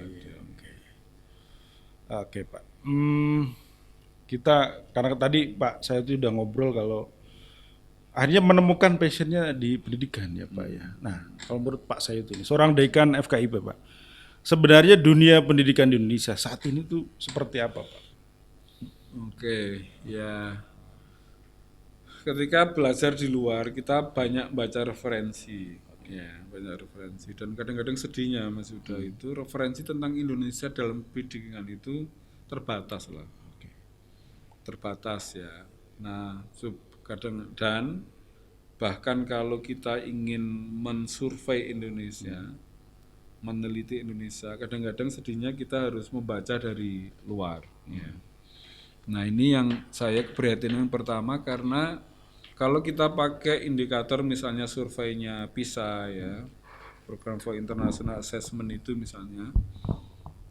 Oke Pak. Kita karena tadi Pak saya tuh udah ngobrol kalau akhirnya menemukan passionnya di pendidikan ya Pak ya. Nah kalau menurut Pak saya itu seorang dekan FKIP Pak, sebenarnya dunia pendidikan di Indonesia saat ini tuh seperti apa Pak? Oke, ya ketika belajar di luar kita banyak baca referensi. Ya, banyak referensi dan kadang-kadang sedihnya Mas Yuda itu referensi tentang Indonesia dalam pendidikan itu terbatas lah. Terbatas ya. Nah, kadang dan bahkan kalau kita ingin mensurvei Indonesia, meneliti Indonesia, kadang-kadang sedihnya kita harus membaca dari luar. Ya. Nah, ini yang saya keprihatinan pertama karena kalau kita pakai indikator misalnya surveinya PISA ya, Program for International Assessment itu misalnya,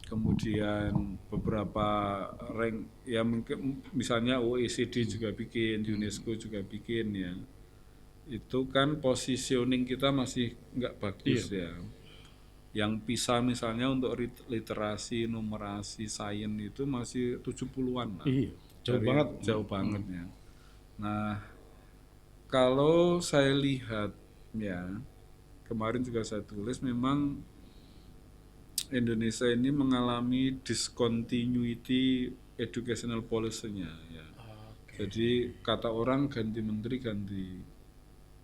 kemudian beberapa rank ya mungkin misalnya OECD juga bikin, UNESCO juga bikin ya, itu kan positioning kita masih nggak bagus ya. Yang PISA misalnya untuk literasi, numerasi, sains itu masih 70-an lah. Iya, jauh banget ya. Nah, kalau saya lihat ya, kemarin juga saya tulis memang Indonesia ini mengalami discontinuity educational policy-nya ya. Jadi kata orang ganti menteri ganti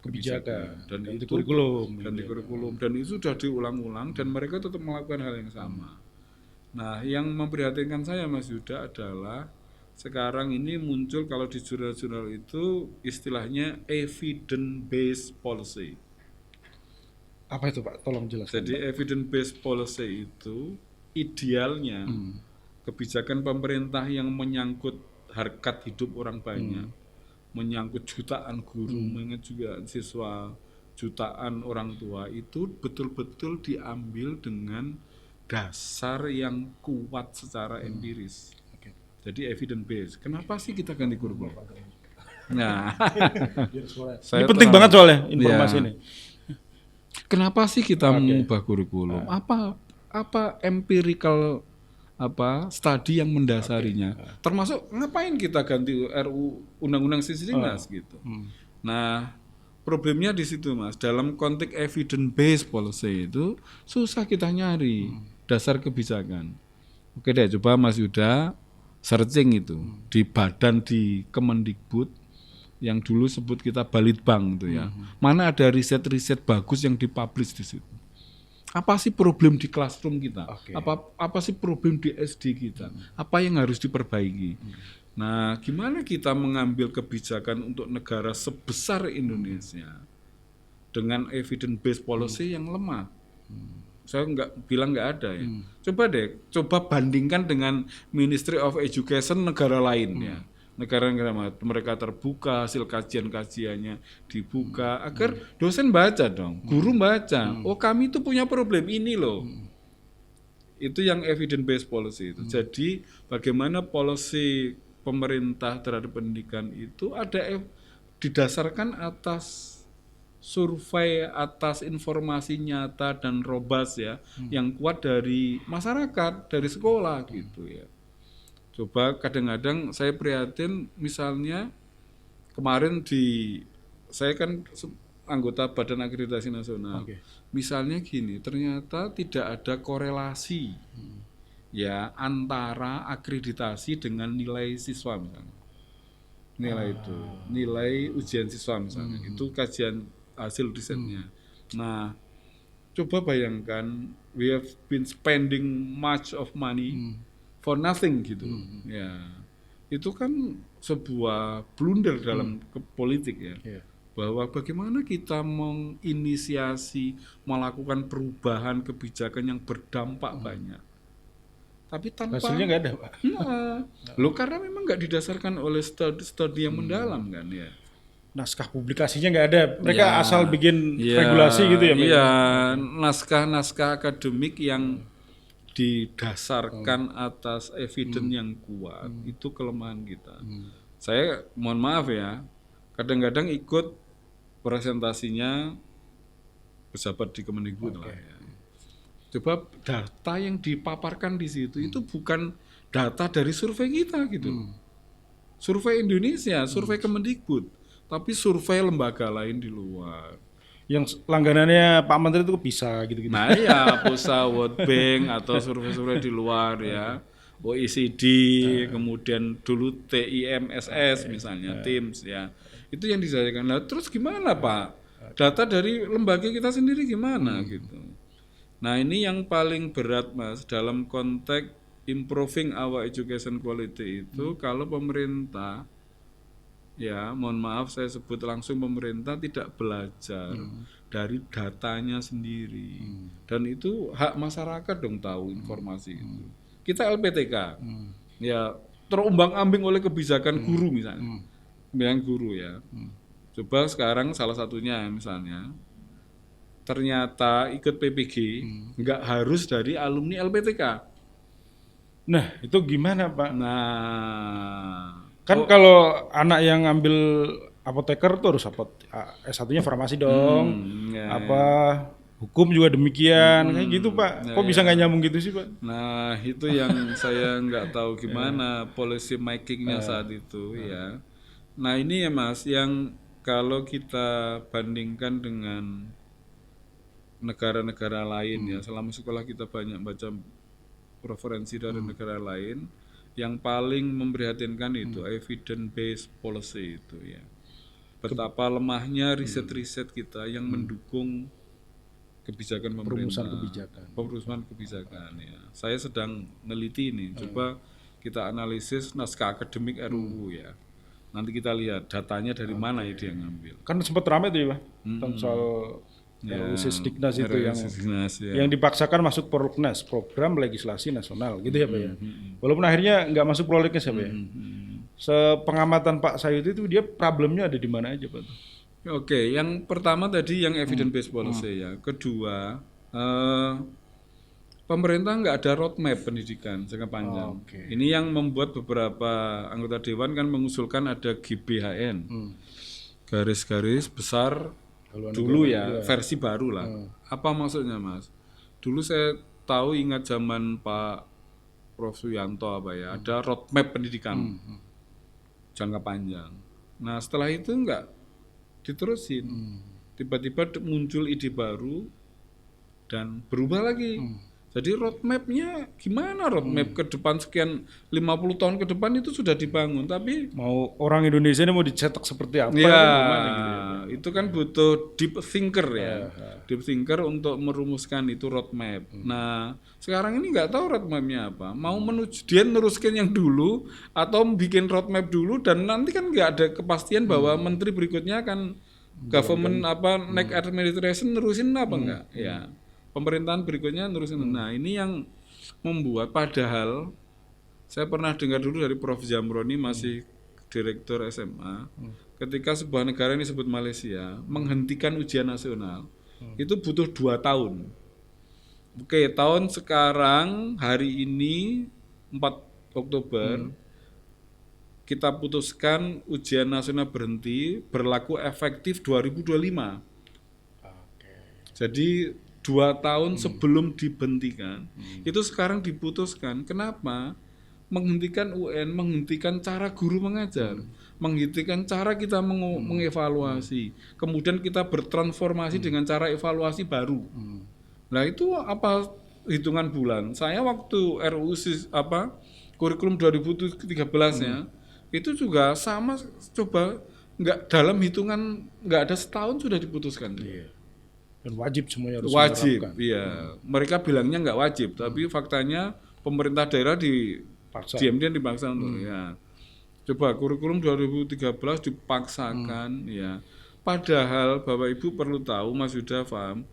kebijakan dan ganti itu kurikulum dan itu sudah diulang-ulang dan mereka tetap melakukan hal yang sama. Nah, yang memprihatinkan saya Mas Yuda adalah sekarang ini muncul kalau di jurnal-jurnal itu istilahnya evidence based policy. Apa itu Pak? Tolong jelaskan. Jadi evidence based policy itu idealnya kebijakan pemerintah yang menyangkut harkat hidup orang banyak, menyangkut jutaan guru, menyangkut juga siswa, jutaan orang tua itu betul-betul diambil dengan dasar yang kuat secara empiris. Jadi evidence based. Kenapa sih kita ganti kurikulum? Nah, ini penting banget soalnya informasi ini. Kenapa sih kita mengubah kurikulum? Apa empirical studi yang mendasarinya? Termasuk ngapain kita ganti RU Undang-Undang Sisdiknas gitu? Nah, problemnya di situ Mas. Dalam konteks evidence based policy itu susah kita nyari dasar kebijakan. Oke deh, coba Mas Yuda searching itu di badan di Kemendikbud yang dulu sebut kita Balitbang itu ya. Mana ada riset-riset bagus yang dipublish di situ. Apa sih problem di classroom kita? Oke. Apa sih problem di SD kita? Apa yang harus diperbaiki? Nah, gimana kita mengambil kebijakan untuk negara sebesar Indonesia dengan evidence based policy yang lemah? Saya bilang nggak ada ya. Coba bandingkan dengan Ministry of Education negara lain ya. Negara-negara mereka terbuka, hasil kajian-kajiannya dibuka agar dosen baca dong, guru baca. Oh, kami itu punya problem ini loh. Itu yang evidence based policy itu. Jadi bagaimana policy pemerintah terhadap pendidikan itu ada didasarkan atas survei, atas informasi nyata dan robust ya, yang kuat dari masyarakat, dari sekolah gitu ya. Coba kadang-kadang saya prihatin misalnya kemarin saya kan anggota Badan Akreditasi Nasional. Oke. Misalnya gini, ternyata tidak ada korelasi ya antara akreditasi dengan nilai siswa misalnya. Nilai ujian siswa misalnya. Itu kajian hasil risetnya. Nah, coba bayangkan we have been spending much of money for nothing gitu. Ya. Itu kan sebuah blunder dalam politik ya. Iya. Bahwa bagaimana kita menginisiasi melakukan perubahan kebijakan yang berdampak banyak. Tapi tanpa Hasilnya nggak ada, Pak. Loh, karena memang nggak didasarkan oleh studi yang mendalam kan ya. Naskah publikasinya nggak ada. Mereka Ya, asal bikin ya, regulasi gitu ya, Pak? Iya, naskah-naskah akademik yang didasarkan atas evidence yang kuat, itu kelemahan kita. Saya mohon maaf ya, kadang-kadang ikut presentasinya pejabat di Kemendikbud lah ya. Coba data yang dipaparkan di situ itu bukan data dari survei kita gitu. Survei Indonesia, survei Kemendikbud, tapi survei lembaga lain di luar. Yang langganannya Pak Menteri itu bisa gitu-gitu. Nah ya, PUSA, World Bank atau survei-survei di luar ya, OECD, kemudian dulu TIMSS misalnya, TIMS ya, itu yang disajikan. Nah terus gimana Pak? Data dari lembaga kita sendiri gimana gitu? Nah ini yang paling berat Mas dalam konteks improving our education quality itu kalau pemerintah, ya mohon maaf saya sebut langsung, pemerintah tidak belajar dari datanya sendiri, dan itu hak masyarakat dong tahu informasi itu. Kita LPTK ya terombang-ambing oleh kebijakan guru misalnya, kebijakan guru ya. Coba sekarang salah satunya misalnya ternyata ikut PPG nggak harus dari alumni LPTK. Nah, itu gimana, Pak? Nah Kan kalau anak yang ambil apoteker tuh harus S1-nya farmasi dong. ya. Apa hukum juga demikian, kayak gitu, Pak. Ya, Kok bisa nggak nyambung gitu sih, Pak? Nah itu yang saya nggak tahu gimana policy makingnya saat itu ya. Nah ini ya Mas, yang kalau kita bandingkan dengan negara-negara lain ya, selama sekolah kita banyak baca referensi dari negara lain, yang paling memprihatinkan itu evidence based policy itu ya. Betapa lemahnya riset-riset kita yang mendukung kebijakan pemerintah. Perumusan kebijakan ya. Saya sedang neliti ini. Coba kita analisis naskah akademik RUU ya. Nanti kita lihat datanya dari mana ya dia ngambil. Kan sempat ramai tuh ya, Pak. Tentang soal RUU Sisdiknas itu yang dipaksakan masuk Proleknas, program legislasi nasional gitu ya, Pak ya. Walaupun akhirnya nggak masuk Proleknas ya, Pak ya. Sepengamatan Pak Sayuti itu dia problemnya ada di mana aja, Pak? Oke, yang pertama tadi yang evidence based policy ya. Kedua, pemerintah nggak ada roadmap pendidikan jangka panjang. Ini yang membuat beberapa anggota dewan kan mengusulkan ada GBHN, garis-garis besar dulu ya, versi baru lah. Apa maksudnya Mas? Dulu saya tahu ingat zaman Pak Prof. Suyanto apa ya, ada roadmap pendidikan jangka panjang. Nah setelah itu enggak diterusin, tiba-tiba muncul ide baru dan berubah lagi. Jadi roadmap-nya gimana? Roadmap ke depan sekian 50 tahun ke depan itu sudah dibangun, tapi Mau orang Indonesia ini mau dicetak seperti apa? ya, Gimana gitu ya, Pak? itu kan butuh deep thinker ya, deep thinker untuk merumuskan itu roadmap. Nah, sekarang ini nggak tahu roadmapnya apa. Mau menuju dia neruskan yang dulu atau bikin roadmap dulu dan nanti kan nggak ada kepastian bahwa menteri berikutnya akan government next administration nerusin apa enggak? Ya, pemerintahan berikutnya nerusin. Nah, ini yang membuat padahal saya pernah dengar dulu dari Prof. Jamroni masih direktur SMA, ketika sebuah negara ini disebut Malaysia menghentikan ujian nasional itu butuh 2 tahun. Oke, tahun sekarang hari ini 4 Oktober kita putuskan ujian nasional berhenti berlaku efektif 2025. Jadi 2 tahun sebelum dibentikan itu sekarang diputuskan. Kenapa? Menghentikan UN, menghentikan cara guru mengajar, menghentikan cara kita mengevaluasi, kemudian kita bertransformasi dengan cara evaluasi baru. Nah itu apa hitungan bulan? Saya waktu RUU kurikulum 2013-nya itu juga sama, coba nggak dalam hitungan nggak ada setahun sudah diputuskan. Dan wajib semuanya harus Wajib, menerapkan. iya. Mereka bilangnya nggak wajib, tapi faktanya pemerintah daerah diam-diam dipaksa untuk ya. Coba kurikulum 2013 dipaksakan ya. Padahal Bapak Ibu perlu tahu, Mas Yuda paham,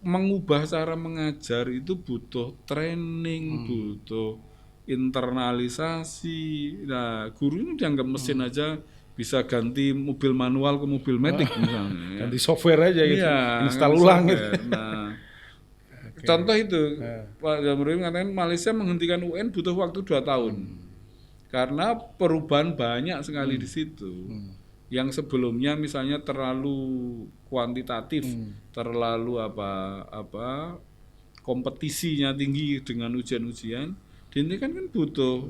mengubah cara mengajar itu butuh training, butuh internalisasi. Nah, guru ini dianggap mesin aja bisa ganti mobil manual ke mobil matic misalnya. Ganti software aja gitu, Iya, install ganti ulang software. gitu. Nah, contoh itu, Pak Jamrudi mengatakan Malaysia menghentikan UN butuh waktu 2 tahun. Karena perubahan banyak sekali di situ. Yang sebelumnya misalnya terlalu kuantitatif, terlalu kompetisinya tinggi dengan ujian-ujian. Ini kan butuh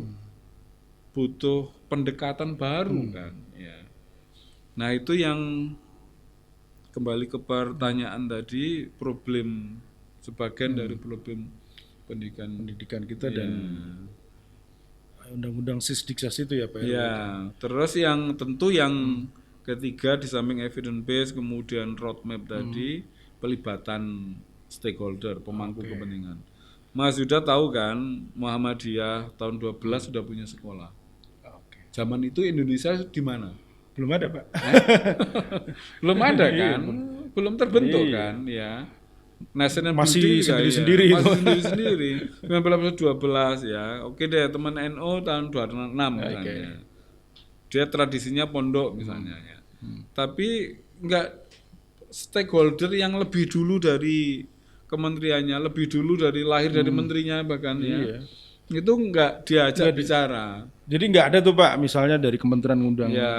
pendekatan baru kan, ya. Nah, itu yang kembali ke pertanyaan tadi, problem sebagian dari problem Pendidikan kita dan undang-undang Sisdiknas itu ya Pak. Ya, terus yang tentu yang ketiga di samping evidence base kemudian roadmap tadi, pelibatan stakeholder, pemangku kepentingan. Mas Yuda tahu kan, Muhammadiyah tahun 12 sudah punya sekolah. Zaman itu Indonesia di mana? Belum ada Pak. Belum ada kan? Belum terbentuk kan, ya. National Masih Building juga, sendiri-sendiri ya. itu. Masih sendiri-sendiri. 1912 ya. Oke deh, teman NU tahun 26 misalnya. Dia tradisinya pondok misalnya ya. Tapi enggak stakeholder yang lebih dulu dari kementeriannya, lebih dulu dari lahir dari menterinya bahkan ya. Itu enggak diajak bicara. Jadi nggak ada tuh Pak, misalnya dari Kementerian ngundang Ya,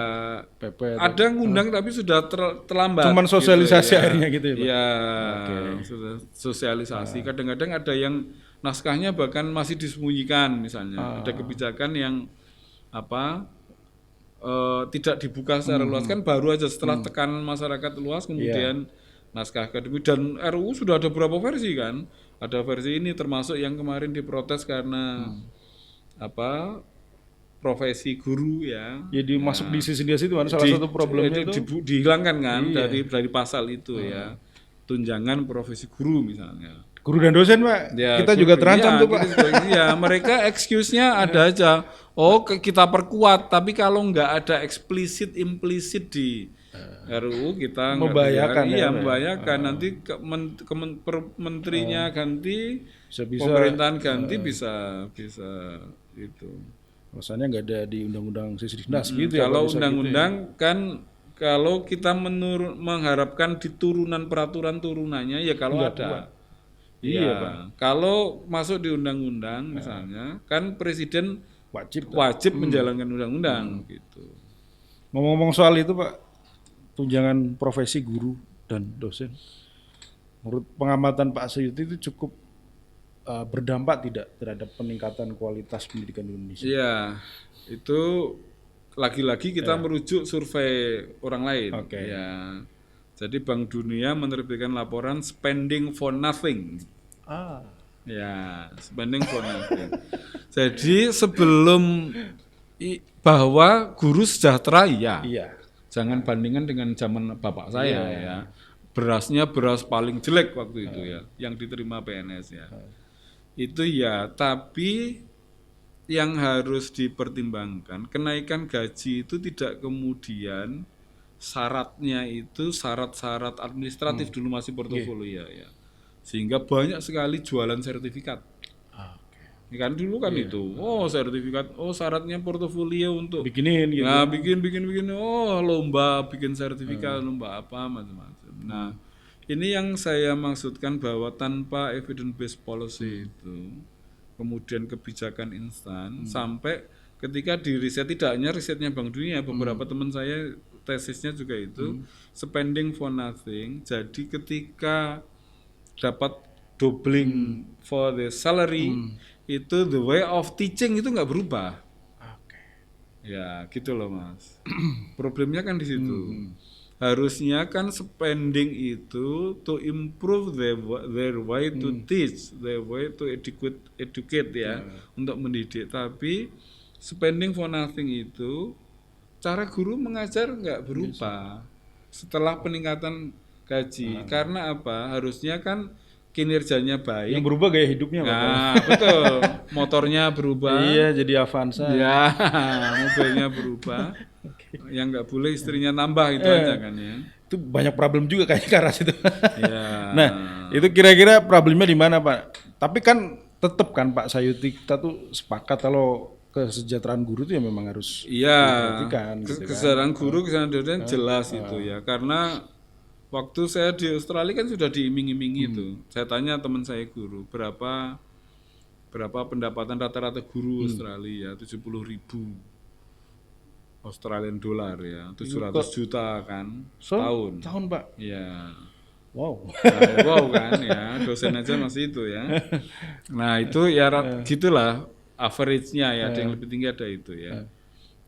PP. ada ngundang tapi sudah terlambat. Cuman sosialisasi gitu, akhirnya gitu ya Pak? Iya, sudah sosialisasi. Kadang-kadang ada yang naskahnya bahkan masih disembunyikan misalnya. Ada kebijakan yang tidak dibuka secara luas kan baru aja setelah tekanan masyarakat luas kemudian naskah akademik dan RUU sudah ada beberapa versi kan. Ada versi ini termasuk yang kemarin diprotes karena profesi guru ya. Jadi masuk di Sisdiknas itu kan salah satu problemnya itu dihilangkan kan dari pasal itu ya. Tunjangan profesi guru misalnya. guru dan dosen Pak. Ya, Kita juga terancam tuh Pak. Iya, mereka excuse-nya ada aja. Oh, kita perkuat, tapi kalau nggak ada eksplisit implisit di RUU kita Membahayakan ya, membahayakan. Nanti menterinya ganti, Bisa pemerintahan ganti bisa itu. Rasanya nggak ada di undang-undang Sisdiknas gitu ya. Kalau Pak, bisa undang-undang kan kalau kita mengharapkan di turunan peraturan turunannya ya kalau Nggak ada. kuat. Iya, Iya, Pak. Kalau masuk di undang-undang misalnya kan presiden wajib menjalankan undang-undang gitu. Ngomong-ngomong soal itu Pak, tunjangan profesi guru dan dosen, menurut pengamatan Pak Sayuti itu cukup berdampak tidak terhadap peningkatan kualitas pendidikan di Indonesia? Iya, itu lagi-lagi kita merujuk survei orang lain. Ya. Jadi Bank Dunia menerbitkan laporan spending for nothing. Ya, spending for nothing. Jadi sebelum bahwa guru sejahtera ya. Iya. Jangan bandingkan dengan zaman bapak saya ya. Berasnya beras paling jelek waktu itu ya, yang diterima PNS ya. Itu ya, tapi yang harus dipertimbangkan, kenaikan gaji itu tidak kemudian syaratnya itu syarat-syarat administratif dulu masih portofolio ya. Sehingga banyak sekali jualan sertifikat. Ya kan dulu kan itu, sertifikat, syaratnya portofolio untuk Bikinin gitu. nah, bikin, lomba bikin sertifikat, lomba apa macam-macam. Nah, ini yang saya maksudkan bahwa tanpa evidence based policy itu, kemudian kebijakan instan, sampai ketika di riset, tidak hanya risetnya Bank Dunia, beberapa teman saya tesisnya juga itu, spending for nothing. Jadi ketika dapat doubling for the salary, itu the way of teaching itu nggak berubah. Ya, gitu loh Mas. Problemnya kan di situ. Harusnya kan spending itu to improve their way to teach, their way to educate ya, untuk mendidik. Tapi spending for nothing itu cara guru mengajar nggak berubah setelah peningkatan gaji. Karena apa? Harusnya kan kinerjanya baik. Yang berubah gaya hidupnya, Pak. Nah, betul. Motornya berubah. Iya, jadi Avanza. Ya, mobilnya berubah. Yang nggak boleh istrinya nambah itu aja kan ya. Itu banyak problem juga kayaknya karena situ. Ya. Nah, itu kira-kira problemnya di mana, Pak? Tapi kan tetap kan Pak Sayuti, kita tuh sepakat kalau kesejahteraan guru itu ya memang harus diperhatikan. Gitu kan. Kesejahteraan guru, kesejahteraan jelas itu ya. Karena waktu saya di Australia kan sudah diiming-imingi itu. Saya tanya teman saya guru, berapa pendapatan rata-rata guru Australia? 70.000 Australian dollar ya, 700 juta kan setahun. Tahun, Pak. Iya. Wow. Wow kan ya, dosen aja masih itu ya. Nah itu ya gitulah average-nya ya, ada yang lebih tinggi ada itu ya.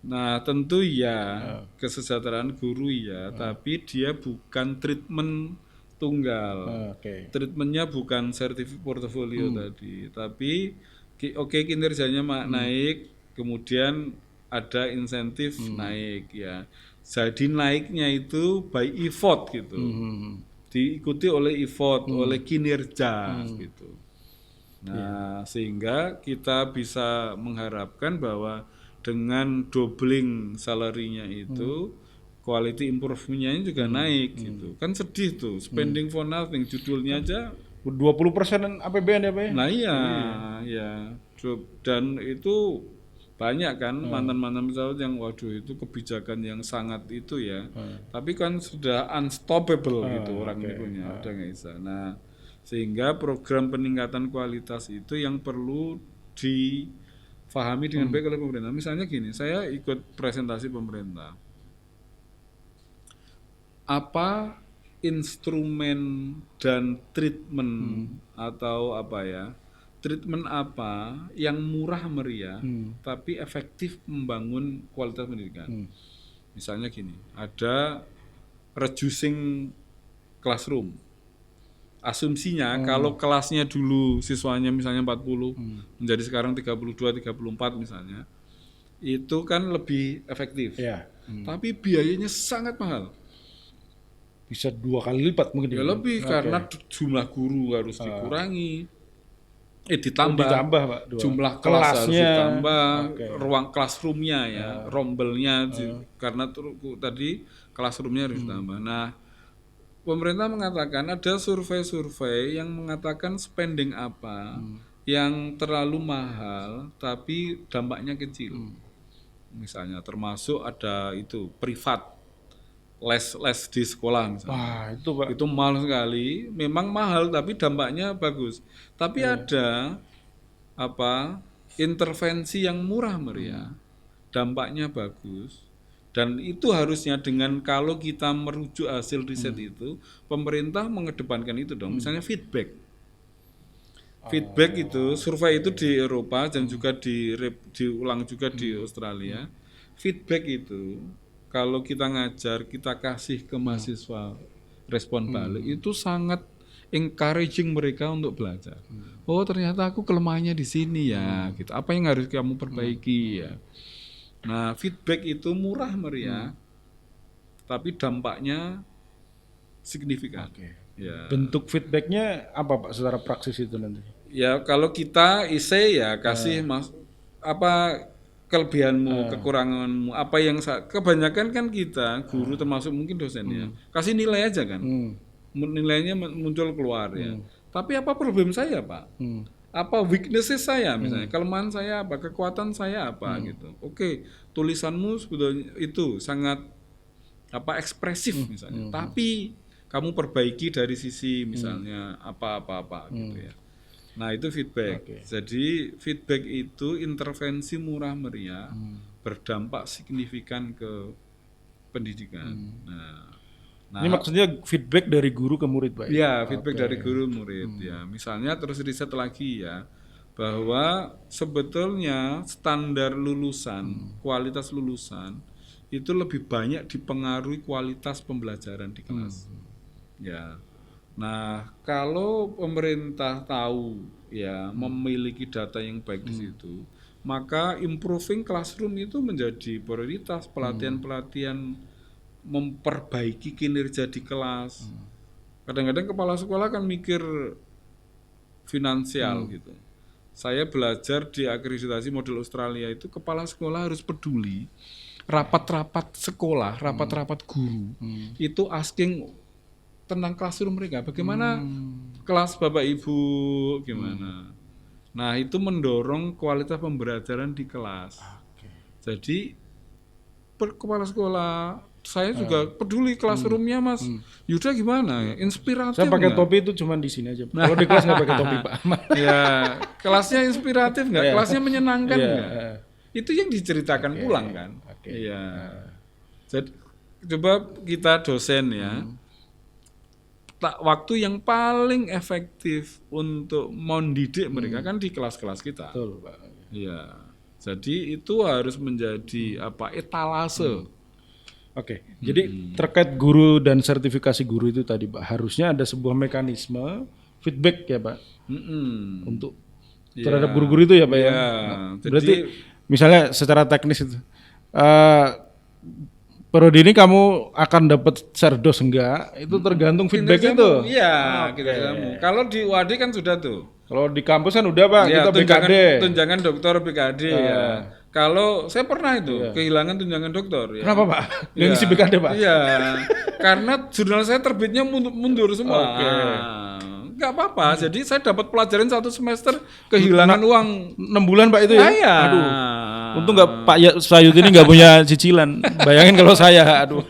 Nah tentu ya kesejahteraan guru ya, tapi dia bukan treatment tunggal. Treatmentnya bukan sertifikat portofolio tadi, tapi kinerjanya naik, kemudian ada insentif naik ya. Jadi naiknya itu by effort gitu, diikuti oleh effort, oleh kinerja gitu. Nah sehingga kita bisa mengharapkan bahwa dengan doubling salary-nya itu, quality improve-nya juga naik gitu. Kan sedih tuh, spending for nothing, judulnya aja 20% APBN ya Pak ya? Nah iya, ya. Dan itu banyak kan mantan-mantan pesawat yang waduh itu kebijakan yang sangat itu ya. Tapi kan sudah unstoppable gitu orang itu punya, udah nggak bisa. Nah sehingga program peningkatan kualitas itu yang perlu difahami dengan baik oleh pemerintah. Misalnya gini, saya ikut presentasi pemerintah. Apa instrumen dan treatment atau apa ya? Treatment apa yang murah meriah tapi efektif membangun kualitas pendidikan? Misalnya gini, ada reducing classroom. Asumsinya kalau kelasnya dulu siswanya misalnya 40 menjadi sekarang 32, 34 misalnya, itu kan lebih efektif. Tapi biayanya sangat mahal. Bisa 2 kali lipat mungkin. Ya lebih karena jumlah guru harus dikurangi. Ditambah Pak, jumlah kelas harus ditambah, ruang classroom-nya ya, rombelnya karena tadi classroom-nya harus ditambah. Nah, pemerintah mengatakan ada survei-survei yang mengatakan spending apa yang terlalu mahal tapi dampaknya kecil. Misalnya termasuk ada itu privat les di sekolah misalnya. Wah, itu Pak. Itu mahal sekali, memang mahal tapi dampaknya bagus. Tapi ada intervensi yang murah meriah, dampaknya bagus. Dan itu harusnya dengan kalau kita merujuk hasil riset itu, pemerintah mengedepankan itu dong. Misalnya feedback. Feedback itu, survei itu di Eropa dan juga diulang juga di Australia. Feedback itu kalau kita ngajar, kita kasih ke mahasiswa respon balik itu sangat encouraging mereka untuk belajar. Oh ternyata aku kelemahannya di sini ya, gitu. Apa yang harus kamu perbaiki ya. Nah feedback itu murah meriah, tapi dampaknya signifikan. Ya. Bentuk feedbacknya apa Pak secara praksis itu nanti? Ya kalau kita isi ya kasih apa kelebihanmu, kekuranganmu, apa yang kebanyakan kan kita guru termasuk mungkin dosen ya kasih nilai aja kan, nilainya muncul keluar ya. Tapi apa problem saya Pak? Apa weaknesses saya misalnya, kelemahan saya apa, kekuatan saya apa gitu. Oke, tulisanmu sebetulnya itu sangat apa ekspresif misalnya, tapi kamu perbaiki dari sisi misalnya apa gitu ya. Nah itu feedback. Jadi feedback itu intervensi murah meriah berdampak signifikan ke pendidikan. Nah, Ini maksudnya feedback dari guru ke murid Pak? ya feedback dari guru murid ya. Misalnya terus riset lagi ya bahwa sebetulnya standar lulusan, kualitas lulusan itu lebih banyak dipengaruhi kualitas pembelajaran di kelas. Ya. Nah, kalau pemerintah tahu ya memiliki data yang baik di situ, maka improving classroom itu menjadi prioritas, pelatihan-pelatihan memperbaiki kinerja di kelas. Kadang-kadang kepala sekolah kan mikir finansial gitu. Saya belajar di akreditasi model Australia itu kepala sekolah harus peduli rapat-rapat sekolah, rapat-rapat guru itu asking tentang classroom mereka, bagaimana kelas Bapak Ibu gimana. Nah itu mendorong kualitas pembelajaran di kelas. Jadi kepala sekolah saya juga peduli classroomnya Mas Yuda gimana ya, inspiratif. Saya pakai nggak? topi itu cuma di sini aja. Kalau di kelas nggak pakai topi Pak. Ya kelasnya inspiratif nggak, kelasnya menyenangkan nggak, itu yang diceritakan pulang kan. Iya. Jadi coba kita dosen ya, waktu yang paling efektif untuk mendidik mereka kan di kelas-kelas kita. Betul Pak. Iya. Jadi itu harus menjadi apa etalase. Oke, jadi terkait guru dan sertifikasi guru itu tadi Pak, harusnya ada sebuah mekanisme feedback ya Pak, untuk terhadap guru-guru itu ya Pak ya. Nah, berarti misalnya secara teknis itu, periode ini kamu akan dapat serdos enggak? Itu tergantung feedback itu. Iya, kinerjamu. Kalau di UAD kan sudah tuh. Kalau di kampus kan udah Pak, Ya, kita BKD. tunjangan dokter BKD ya. Kalau saya pernah itu kehilangan tunjangan dokter ya. Kenapa Pak? Yang isi BKD Pak? Iya. Karena jurnal saya terbitnya mundur semua. Enggak apa-apa. Jadi saya dapat pelajaran 1 semester kehilangan uang 6 bulan Pak itu ya? Iya. Aduh. Untung nggak Pak Sayut ini nggak punya cicilan. Bayangin kalau saya, aduh.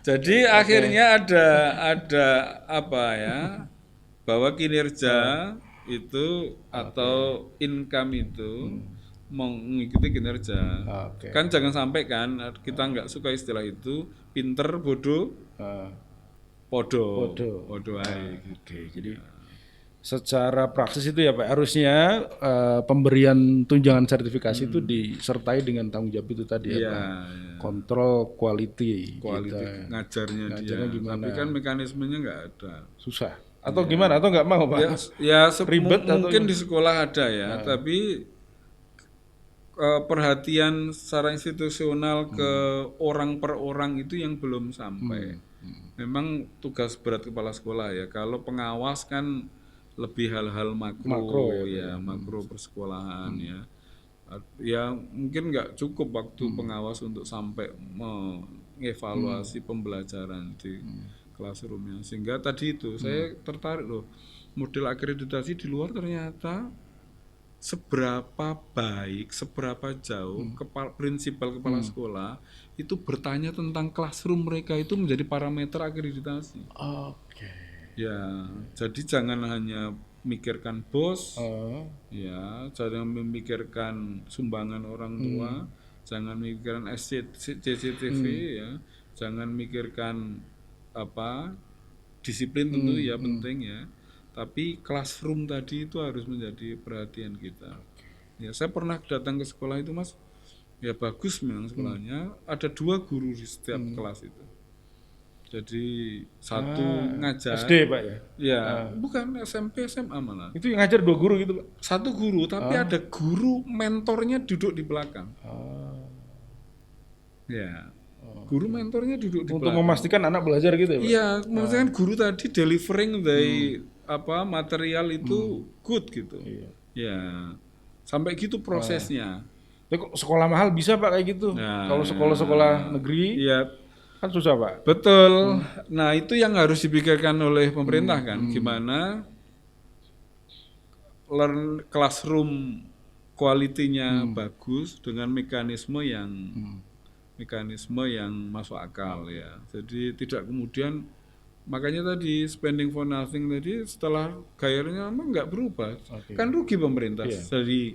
Jadi akhirnya ada apa ya? Bahwa kinerja itu atau income itu mengikuti kinerja. Kan jangan sampai kan kita nggak suka istilah itu pinter bodoh podo ae. Oke, jadi secara praksis itu ya Pak, harusnya pemberian tunjangan sertifikasi itu disertai dengan tanggung jawab itu tadi ya Pak. Kontrol quality ngajarnya dia. gimana? Tapi kan mekanismenya nggak ada. Susah. Atau gimana? Atau nggak mau Pak? Ribet mungkin di sekolah ada ya, tapi perhatian secara institusional ke orang per orang itu yang belum sampai. Memang tugas berat kepala sekolah ya. Kalau pengawas kan lebih hal-hal makro ya, makro persekolahan ya. Ya mungkin nggak cukup waktu pengawas untuk sampai mengevaluasi pembelajaran di classroomnya. Sehingga tadi itu saya tertarik loh, model akreditasi di luar ternyata seberapa baik, seberapa jauh prinsipal kepala sekolah itu bertanya tentang classroom mereka itu menjadi parameter akreditasi. Oke. Ya, jadi jangan hanya mikirkan bos, ya, jangan memikirkan sumbangan orang tua, jangan memikirkan CCTV, ya, jangan mikirkan apa disiplin tentu ya penting ya. Tapi classroom tadi itu harus menjadi perhatian kita. Ya, saya pernah datang ke sekolah itu Mas, ya bagus memang sekolahnya. Ada 2 guru di setiap kelas itu. Jadi satu ngajar. SD Pak ya? Ya, bukan SMP, SMA malah. Itu yang ngajar 2 guru gitu Pak? Satu guru, tapi ada guru mentornya duduk di belakang. Ya, guru mentornya duduk di Untuk belakang. memastikan anak belajar gitu ya Pak? Iya, maksudnya kan guru tadi delivering dari material itu good gitu. Ya, sampai gitu prosesnya. Tapi kok sekolah mahal bisa Pak kayak gitu? Nah, Kalau sekolah-sekolah negeri Iya, kan susah Pak. betul. Nah, itu yang harus dipikirkan oleh pemerintah kan, gimana classroom quality-nya bagus dengan mekanisme yang masuk akal ya. Jadi tidak kemudian, makanya tadi spending for nothing tadi setelah gayanya memang nggak berubah, kan rugi pemerintah. Jadi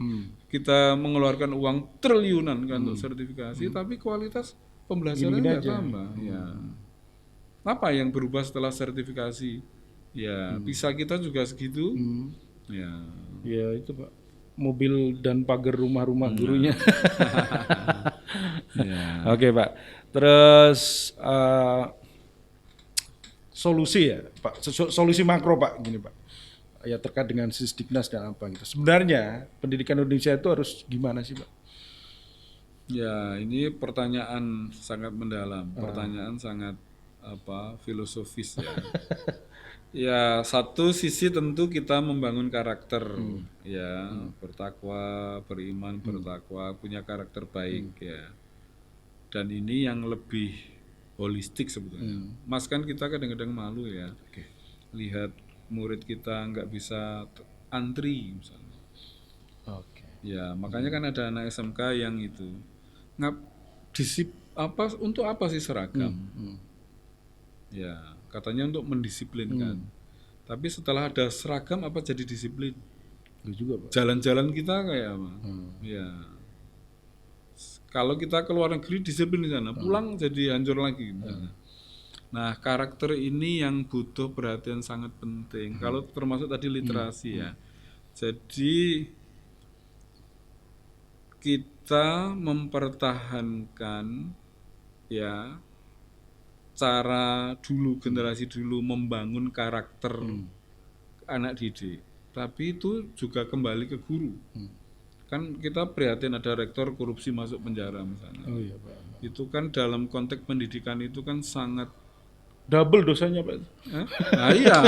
kita mengeluarkan uang triliunan kan untuk sertifikasi, tapi kualitas pembelajaran nggak tambah. Ya. Apa yang berubah setelah sertifikasi? Ya, bisa kita juga segitu. Ya. Ya itu Pak, mobil dan pagar rumah-rumah gurunya. Ya. Oke Pak, terus solusi ya Pak, solusi makro Pak, gini Pak, ya terkait dengan Sisdiknas dan apa gitu. Sebenarnya pendidikan Indonesia itu harus gimana sih Pak? Ya, ini pertanyaan sangat mendalam, pertanyaan sangat filosofis ya. Ya, satu sisi tentu kita membangun karakter, ya, bertakwa, beriman, bertakwa, punya karakter baik ya. Dan ini yang lebih holistik sebetulnya. Mas kan kita kadang-kadang malu ya, lihat murid kita nggak bisa antri misalnya. Ya, makanya kan ada anak SMK yang itu untuk apa sih seragam? Ya, katanya untuk mendisiplinkan. Tapi setelah ada seragam apa jadi disiplin? Itu juga Pak. Jalan-jalan kita kayak apa? Ya. Kalau kita ke luar negeri disiplin di sana, pulang jadi hancur lagi misalnya. Nah, karakter ini yang butuh perhatian sangat penting. Kalau termasuk tadi literasi ya. Jadi kita mempertahankan ya cara dulu, generasi dulu membangun karakter anak didik. Tapi itu juga kembali ke guru. Kan kita prihatin ada rektor korupsi masuk penjara misalnya. Oh iya Pak. Itu kan dalam konteks pendidikan itu kan sangat Double dosanya Pak. Nah iya,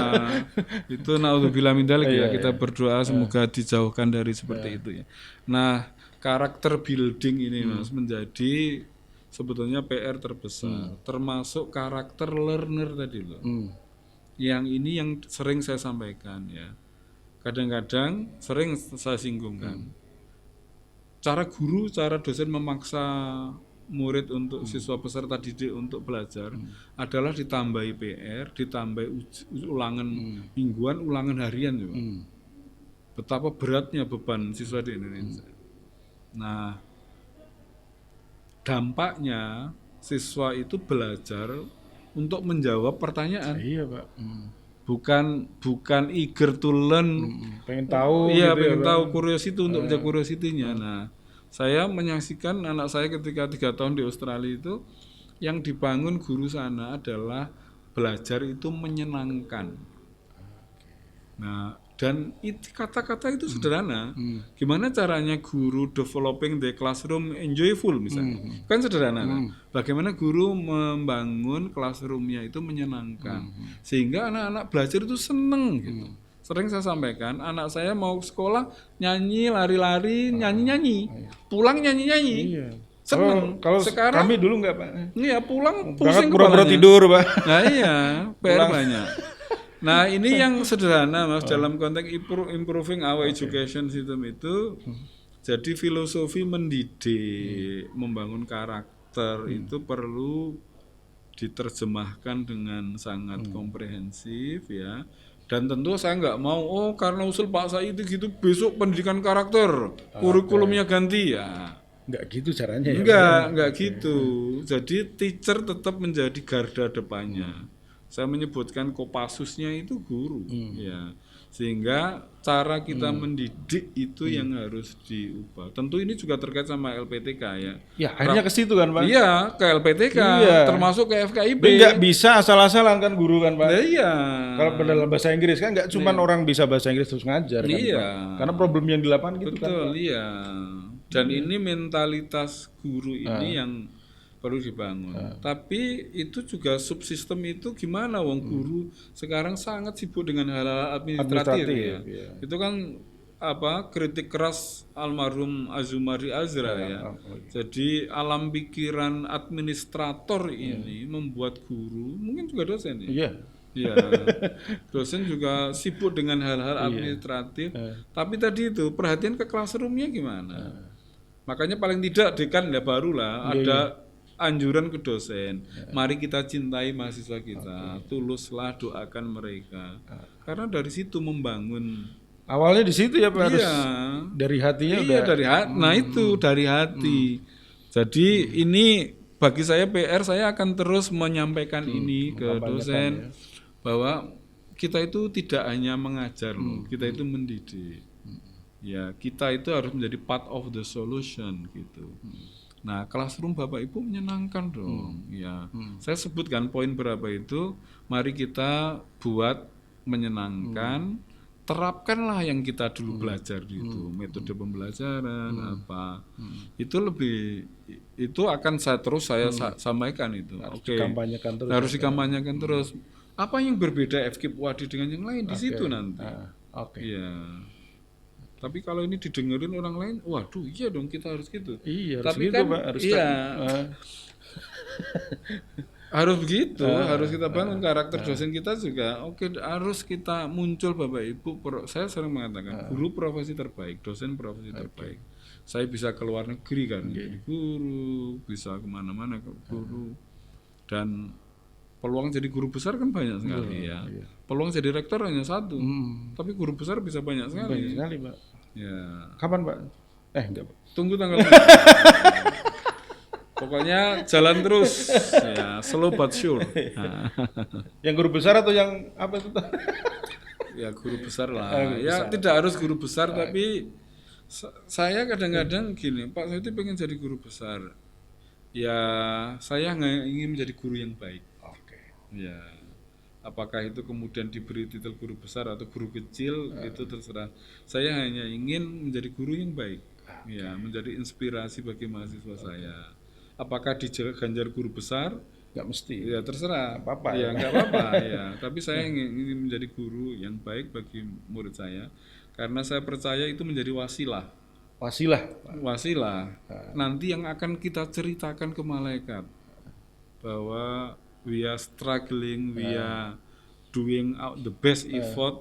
itu naudzubillah min dzalik ya. Kita berdoa semoga dijauhkan dari seperti itu ya. Nah, karakter building ini Mas menjadi sebetulnya PR terbesar, termasuk karakter learner tadi loh. Yang ini yang sering saya sampaikan ya. Kadang-kadang sering saya singgungkan. Cara guru, cara dosen memaksa murid untuk siswa peserta didik untuk belajar adalah ditambahi PR, ditambahi ulangan mingguan, ulangan harian juga. Betapa beratnya beban siswa di Indonesia. Nah, dampaknya siswa itu belajar untuk menjawab pertanyaan. Iya Pak. Bukan eager to learn. Pengen tahu. Iya, gitu pengen ya, tahu curiosity untuk menjaga curiosity-nya. Nah, saya menyaksikan anak saya ketika 3 tahun di Australia itu yang dibangun guru sana adalah belajar itu menyenangkan. Nah, dan kata-kata itu sederhana. Gimana caranya guru developing the classroom enjoyable misalnya? Kan sederhana kan? Bagaimana guru membangun classroom-nya itu menyenangkan. Sehingga anak-anak belajar itu seneng gitu. Sering saya sampaikan, anak saya mau sekolah nyanyi, lari-lari, nyanyi-nyanyi. Pulang nyanyi-nyanyi. Iya. Seneng. Kalau Sekarang kami dulu enggak Pak. iya, pulang Berangkat pusing pura-pura kepalanya. tidur Pak. Nah iya, PR banyak. Nah ini yang sederhana Mas, dalam konteks improving our education system itu, jadi filosofi mendidik, membangun karakter itu perlu diterjemahkan dengan sangat komprehensif ya. Dan tentu saya nggak mau, karena usul Pak Said itu gitu, besok pendidikan karakter, kurikulumnya ganti ya. Enggak gitu caranya ya. Enggak gitu. Jadi teacher tetap menjadi garda depannya. Saya menyebutkan Kopassusnya itu guru ya. Sehingga cara kita mendidik itu yang harus diubah. Tentu ini juga terkait sama LPTK ya. Ya, akhirnya ke situ kan, Pak. Iya, ke LPTK, Iya. termasuk ke FKIP. Nggak bisa asal-asalan kan guru kan, Pak. Nah, iya. Kalau dalam bahasa Inggris kan nggak cuma orang bisa bahasa Inggris terus ngajar kan, Iya. Pak. Karena problem yang di lapangan gitu kan. Betul, iya. Dan ini mentalitas guru ini yang perlu dibangun. Tapi itu juga subsistem itu gimana wong guru sekarang sangat sibuk dengan hal-hal administratif ya. Iya. Itu kan kritik keras almarhum Azumari Azra ya. Jadi alam pikiran administrator ini membuat guru, mungkin juga dosen ya. Iya. Iya, dosen juga sibuk dengan hal-hal administratif. Tapi tadi itu perhatian ke classroom-nya gimana? Makanya paling tidak dekan ya barulah ada anjuran ke dosen. Mari kita cintai mahasiswa kita, tuluslah doakan mereka. Karena dari situ membangun. Awalnya di situ ya, Pak. Harus Iya, dari hatinya iya udah. dari hati. Nah itu dari hati. Jadi ini bagi saya PR, saya akan terus menyampaikan ini ke dosen bahwa kita itu tidak hanya mengajar loh, kita itu mendidik. Ya, kita itu harus menjadi part of the solution gitu. Nah, classroom Bapak Ibu menyenangkan dong. Ya, saya sebutkan poin berapa itu. Mari kita buat menyenangkan. Terapkanlah yang kita dulu belajar itu, metode pembelajaran apa. Itu lebih, itu akan saya sampaikan itu. Oke. Dikampanyekan terus. Harus dikampanyekan terus. Apa yang berbeda FKIP UAD dengan yang lain di situ nanti. Oke. Iya. Tapi kalau ini didengerin orang lain, waduh iya dong kita harus gitu. Iya, harus tapi gitu, kan, Pak. Harus iya. Harus begitu, harus kita bangun karakter dosen kita juga. Oke, harus kita muncul Bapak Ibu. Saya sering mengatakan guru profesi terbaik, dosen profesi terbaik. Saya bisa ke luar negeri kan, jadi guru, bisa kemana-mana ke guru. Dan peluang jadi guru besar kan banyak sekali ya. Peluang jadi rektor hanya satu, tapi guru besar bisa banyak sekali. Banyak sekali, Pak. Ya. Kapan, Pak? Enggak, Pak. Tunggu tanggal. Pokoknya jalan terus, ya slow but sure. Nah. Yang guru besar atau yang apa itu? Ya guru besar lah. Ya tidak harus guru besar, tapi saya kadang-kadang gini, Pak Sayuti pengen jadi guru besar. Ya saya nggak ingin menjadi guru yang baik. Oke. Ya. Apakah itu kemudian diberi titel guru besar atau guru kecil itu terserah. Saya hanya ingin menjadi guru yang baik. Ya, menjadi inspirasi bagi mahasiswa saya. Apakah diganjar guru besar? Nggak mesti. Ya terserah. Nggak apa-apa, Ya ya. nggak apa-apa. Ya, tapi saya ingin menjadi guru yang baik bagi murid saya karena saya percaya itu menjadi wasilah. Wasilah, Pak. Wasilah. Nanti yang akan kita ceritakan ke malaikat bahwa we are struggling, we are doing out the best effort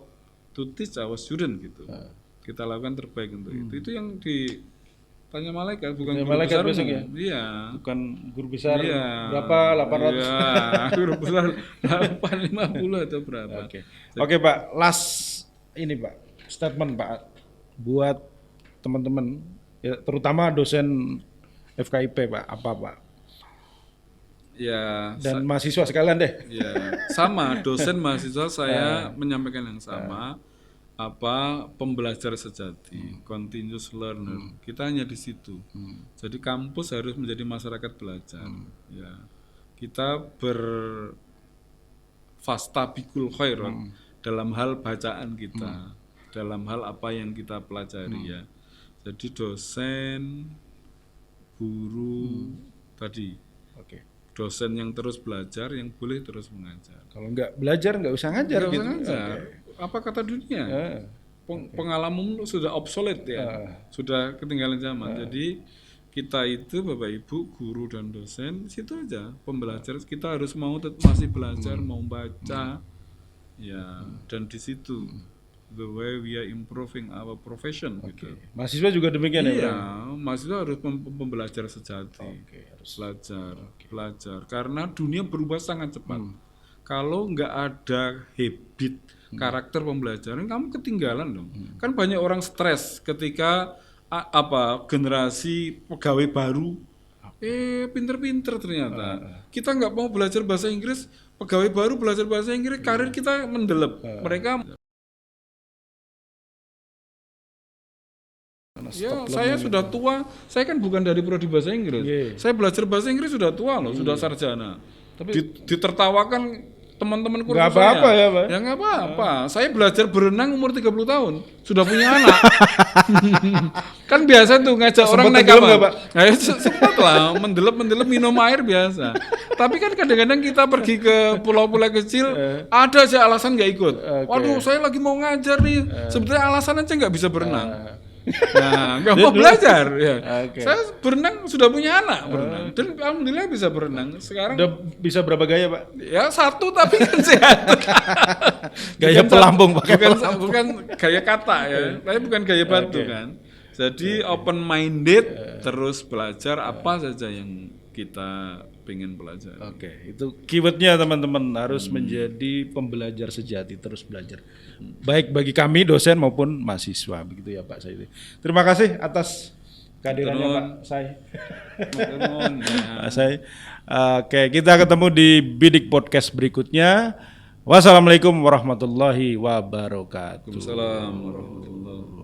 to teach our student gitu. Kita lakukan terbaik untuk itu. Itu yang ditanya malaikat, bukan guru malaikat besar. besok ya? Iya. Bukan guru besar Iya. berapa? 800. Iya, guru besar 850 atau berapa. Oke, Pak. Last ini, Pak. Statement, Pak. Buat teman-teman, ya, terutama dosen FKIP, Pak. Apa, Pak? Ya, Dan mahasiswa sekalian deh. ya, sama dosen mahasiswa saya menyampaikan yang sama. Pembelajar sejati, continuous learner. Kita hanya di situ. Jadi kampus harus menjadi masyarakat belajar. Ya, kita berfastabikul khairat dalam hal bacaan kita, dalam hal apa yang kita pelajari ya. Jadi dosen, guru tadi. Oke. Dosen yang terus belajar, yang boleh terus mengajar. Kalau nggak belajar nggak usah ngajar Nggak gitu. usah ngajar. Apa kata dunia? Pengalamanmu sudah obsolete ya, sudah ketinggalan zaman. Jadi kita itu Bapak Ibu, guru dan dosen, situ aja pembelajar. Kita harus masih belajar, mau baca, ya. Dan di situ the way we are improving our profession gitu. Mahasiswa juga demikian ya, Iya, Bro? mahasiswa harus pembelajar sejati. Harus. Belajar. Karena dunia berubah sangat cepat. Kalau nggak ada habit karakter pembelajaran, kamu ketinggalan dong. Kan banyak orang stres ketika generasi pegawai baru, pinter-pinter ternyata. Kita nggak mau belajar bahasa Inggris, pegawai baru belajar bahasa Inggris, karir kita mendelep. Mereka Ya, saya sudah tua. Saya kan bukan dari prodi bahasa Inggris. Yeah. Saya belajar bahasa Inggris sudah tua loh, sudah sarjana. Tapi Ditertawakan teman-teman kursus nggak apa-apa saya. ya, Pak? Ya nggak apa-apa. Saya belajar berenang umur 30 tahun, sudah punya anak. Kan biasa tuh ngajak orang naik tenggelam kapal. nggak, Pak? Nah, ya, sempat lah, mendelep-mendelep minum air biasa. Tapi kan kadang-kadang kita pergi ke pulau-pulau kecil, ada aja alasan nggak ikut. Waduh, saya lagi mau ngajar nih. Sebetulnya alasan aja nggak bisa berenang. Nah, nggak mau belajar ya. Oke. Saya berenang sudah punya anak berenang dan alhamdulillah bisa berenang. Sekarang udah bisa berapa gaya, Pak? ya satu tapi kan sehat. Gaya Bukan pelampung, pakai bukan gaya kata ya, tapi bukan gaya batu kan. Jadi open minded terus belajar apa saja yang kita pengen belajar. Oke, itu keywordnya teman-teman harus menjadi pembelajar sejati, terus belajar. Baik bagi kami dosen maupun mahasiswa, begitu ya Pak Sayuti. Terima kasih atas kehadirannya Pak Say. Maturnuun, ya. Pak Say. Oke, kita ketemu di Bidik Podcast berikutnya. Wassalamualaikum warahmatullahi wabarakatuh. Waalaikumsalam warahmatullahi wabarakatuh.